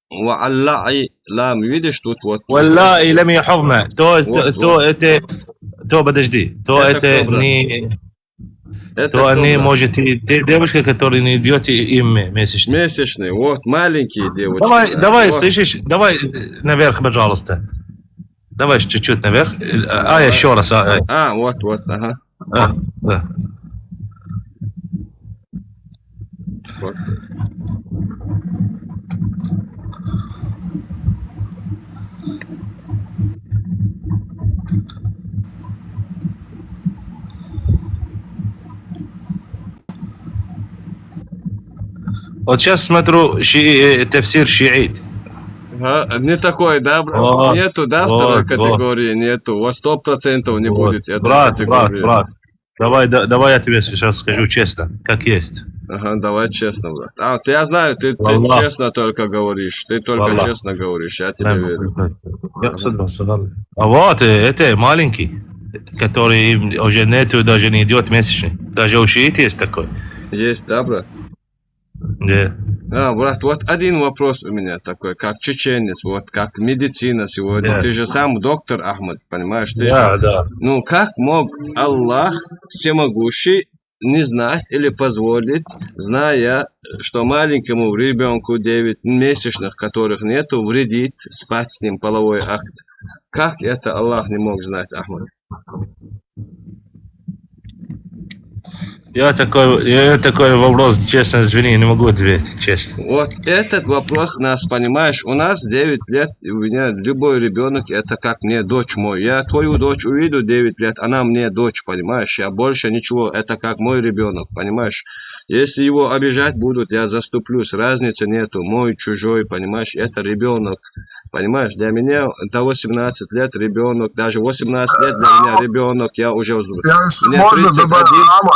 аллаи лам. Видишь тут вот. والله لم يحضن. То подожди. То это не. То они может девушка, которая не идет им месячные. Месячные, вот маленькие девочки. Давай, слышишь? Давай наверх, пожалуйста. Давай чуть-чуть наверх. Еще раз. Вот, ага. Да. Вот. Вот сейчас смотрю тафсир шиит. Не такой, да, брат? Вот, Нету, да, вот, второй категории? Нету. Вот 100% не будет этой Брат, категории. давай я тебе сейчас скажу честно, как есть. Ага, давай честно, брат. Я знаю, ты честно только говоришь. Ты только честно говоришь, я тебе верю. А вот, это маленький, который уже нету, даже не идет месячный. Даже у шиит есть такой. Есть, да, брат? Да. Брат, вот один вопрос у меня такой, как чеченец, вот как медицина сегодня. Ты же сам доктор, Ахмад, понимаешь? Да. Ну, как мог Аллах всемогущий не знать или позволить, зная, что маленькому ребенку 9 месячных, которых нету, вредит спать с ним половой акт? Как это Аллах не мог знать, Ахмад? Я такой вопрос, честно, извини, не могу ответить, честно. Вот этот вопрос нас, понимаешь, у нас 9 лет, и у меня любой ребенок, это как мне дочь мой. Я твою дочь увидел 9 лет, она мне дочь, понимаешь? Я больше ничего, это как мой ребенок, понимаешь? Если его обижать будут, я заступлюсь, разницы нету, мой, чужой, понимаешь? Это ребенок, понимаешь? Для меня до 18 лет ребенок, даже 18 лет для меня ребенок, я уже взрослый.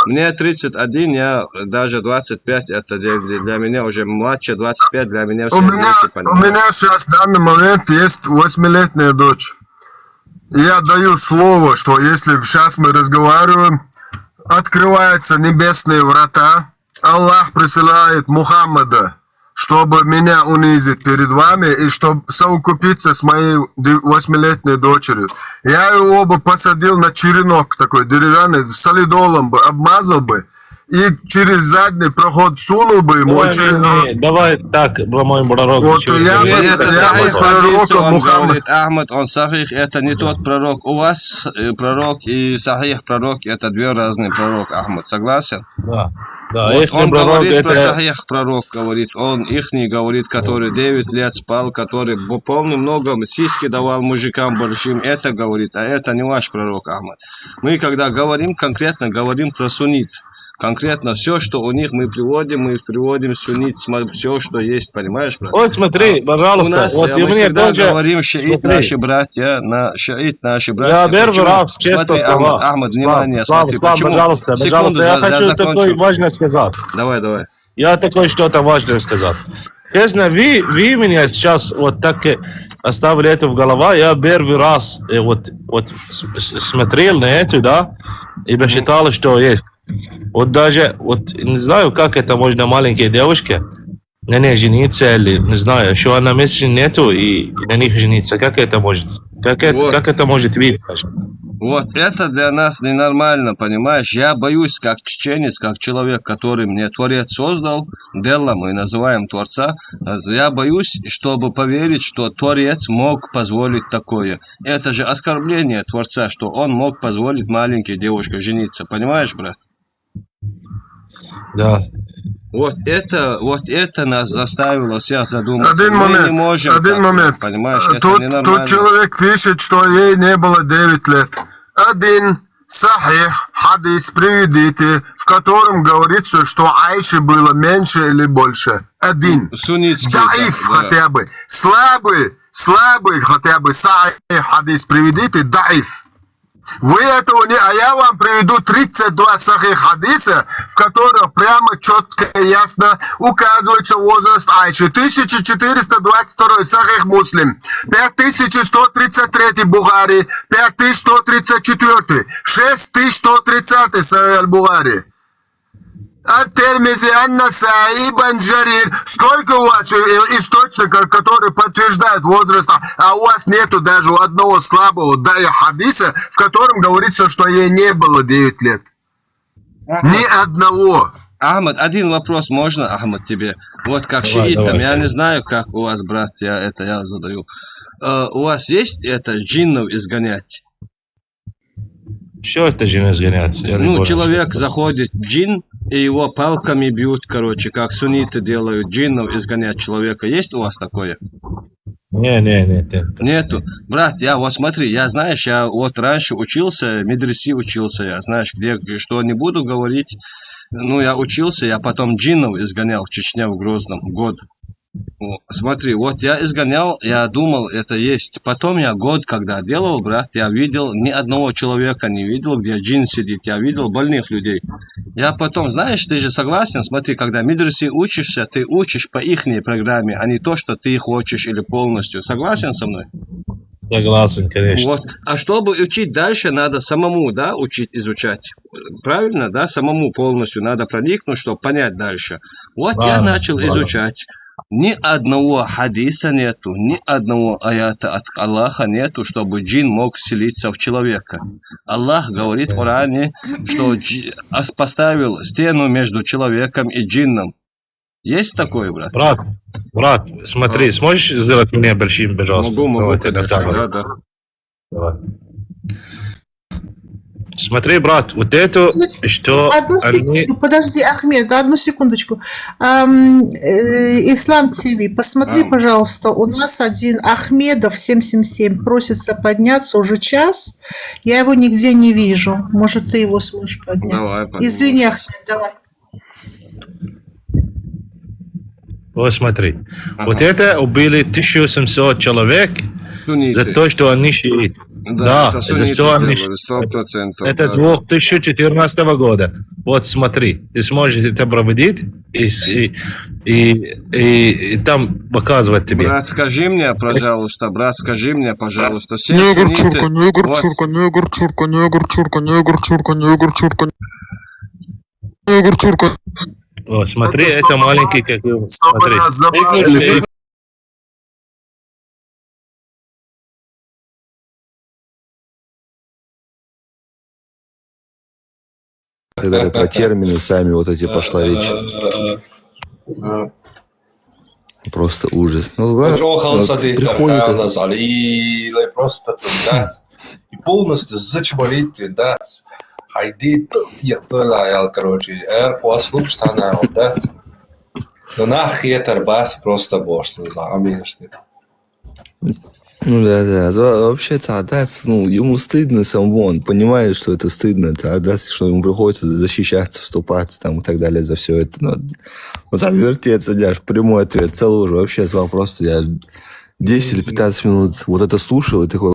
Мне 31, я даже 25, это для меня уже младше 25, для меня все вместе, у меня сейчас в данный момент есть 8-летняя дочь. Я даю слово, что если сейчас мы разговариваем, открываются небесные врата, Аллах присылает Мухаммада, чтобы меня унизить перед вами и чтобы совокупиться с моей 8-летней дочерью. Я его оба посадил на черенок такой деревянный, солидолом бы обмазал бы и через задний проход сунул бы ему. Давай так, мой пророк. Вот Ахмад, он сахих, это не тот пророк. У вас пророк и сахих пророк, это две разные пророк, Ахмад, согласен? Да. Вот он говорит про сахих пророк, говорит, он ихний говорит, который 9 лет спал, который, помню, много сиськи давал мужикам большим, это говорит, а это не ваш пророк, Ахмад. Мы когда говорим, конкретно говорим про суннит. Конкретно все, что у них мы приводим суннит, все, что есть, понимаешь, брат? Вот смотри, пожалуйста. У нас, мы всегда говорим, шиит наши братья, шиит наши братья. Я первый раз, честно, смотри, Ахмад, внимание, смотри, почему? Пожалуйста, секунду, я хочу такое важное сказать. Давай. Я такое что-то важное сказать. Честно, вы меня сейчас вот так оставили это в голове, я первый раз вот смотрел на это, да, и посчитал, что есть. Вот даже, не знаю, как это можно маленькой девушке на ней жениться, или, не знаю, еще она месяца нету, и на них жениться. Как это может? Как это может быть? Вот это для нас ненормально, понимаешь? Я боюсь, как чеченец, как человек, который мне Творец создал, Делла мы называем Творца, я боюсь, чтобы поверить, что Творец мог позволить такое. Это же оскорбление Творца, что он мог позволить маленькой девушке жениться, понимаешь, брат? Да. Вот это нас заставило всех задуматься. Один момент. Понимаешь, тут человек пишет, что ей не было 9 лет. Один сахих хадис приведите, в котором говорится, что Айше было меньше или больше. Один. Даиф хотя бы. Слабый хотя бы сахих хадис приведите, даиф. Вы этого не... А я вам приведу 32 сахих хадиса, в которых прямо четко и ясно указывается возраст Айши. 1422 сахих Муслим, 5133 Бухари, 5134, 6130 сахих Аль-Бухари. Ат-Тирмизи, Ан-Насаи, Ибн Джарир. Сколько у вас источников, которые подтверждают возраст, а у вас нету даже одного слабого хадиса, в котором говорится, что ей не было 9 лет. Ни одного. Ахмад, один вопрос можно, Ахмад, тебе? Вот как Давай, шиитам, давай. я не знаю, как у вас, брат, я задаю. У вас есть это джиннов изгонять? Что это джин изгонять? Я не Ну, понял, человек что это. заходит, джин, и его палками бьют, короче, как сунниты делают, джиннов изгонять человека. Есть у вас такое? Нет. Нету. Брат, я вот смотри, я, знаешь, я вот раньше учился, медреси учился, я, знаешь, где, что не буду говорить, ну, я учился, я потом джиннов изгонял в Чечне, в Грозном, год. Вот, смотри, вот я изгонял, я думал, это есть. Потом я год, когда делал, брат, я видел, ни одного человека не видел, где джин сидит, я видел больных людей. Я потом, знаешь, ты же согласен, смотри, когда в медресе учишься, ты учишь по ихней программе, а не то, что ты хочешь или полностью. Согласен со мной? Согласен, конечно. Вот. А чтобы учить дальше, надо самому, да, учить, изучать. Правильно, да, самому полностью надо проникнуть, чтобы понять дальше. Вот я Ладно, начал ладно. изучать. Ни одного хадиса нету, ни одного аята от Аллаха нету, чтобы джин мог вселиться в человека. Аллах говорит в Коране, что поставил стену между человеком и джинном. Есть такое, брат? Брат, смотри, сможешь сделать меня большим, пожалуйста? Могу, Давай, ты на конечно, камеру. да. Давай. Смотри, брат, вот это, что Одну они... секунду, подожди, Ахмед, одну секундочку. Ислам ТВ, посмотри, пожалуйста, у нас один Ахмедов 777 просится подняться уже час. Я его нигде не вижу. Может, ты его сможешь поднять? Давай, Извини, Ахмед, давай. Вот смотри, вот это убили 1700 человек Сунниты. за то, что они шииты. Да, это за сунниты что они... делали, 100%. Это да. 2014 года. Вот смотри, ты сможешь это проводить и там показывать тебе. Брат, скажи мне, пожалуйста, все Негр сунниты... чурка, негр Вот, чурка, негр чурка, негр чурка, негр чурка, негр чурка, негр чурка. Вот, смотри, это маленький, как его. Смотри. нас забрали. Так далее, про термины сами вот эти пошла речь. Просто ужас. Ну, приходится... Ali просто тundать и полностью зачморить тundать. Хайди тихтола, короче, послушай sana отдать. Но нахуй это рбать просто бошно, аминь. Ну да. Вообще Цаадас, ну, ему стыдно самому, он понимает, что это стыдно, Цаадас, что ему приходится защищаться, вступаться там и так далее за все это. Но вот так вертеться, Дяш, прямой ответ, целую уже вообще с вопроса, я 10 или 15 минут вот это слушал, и такой,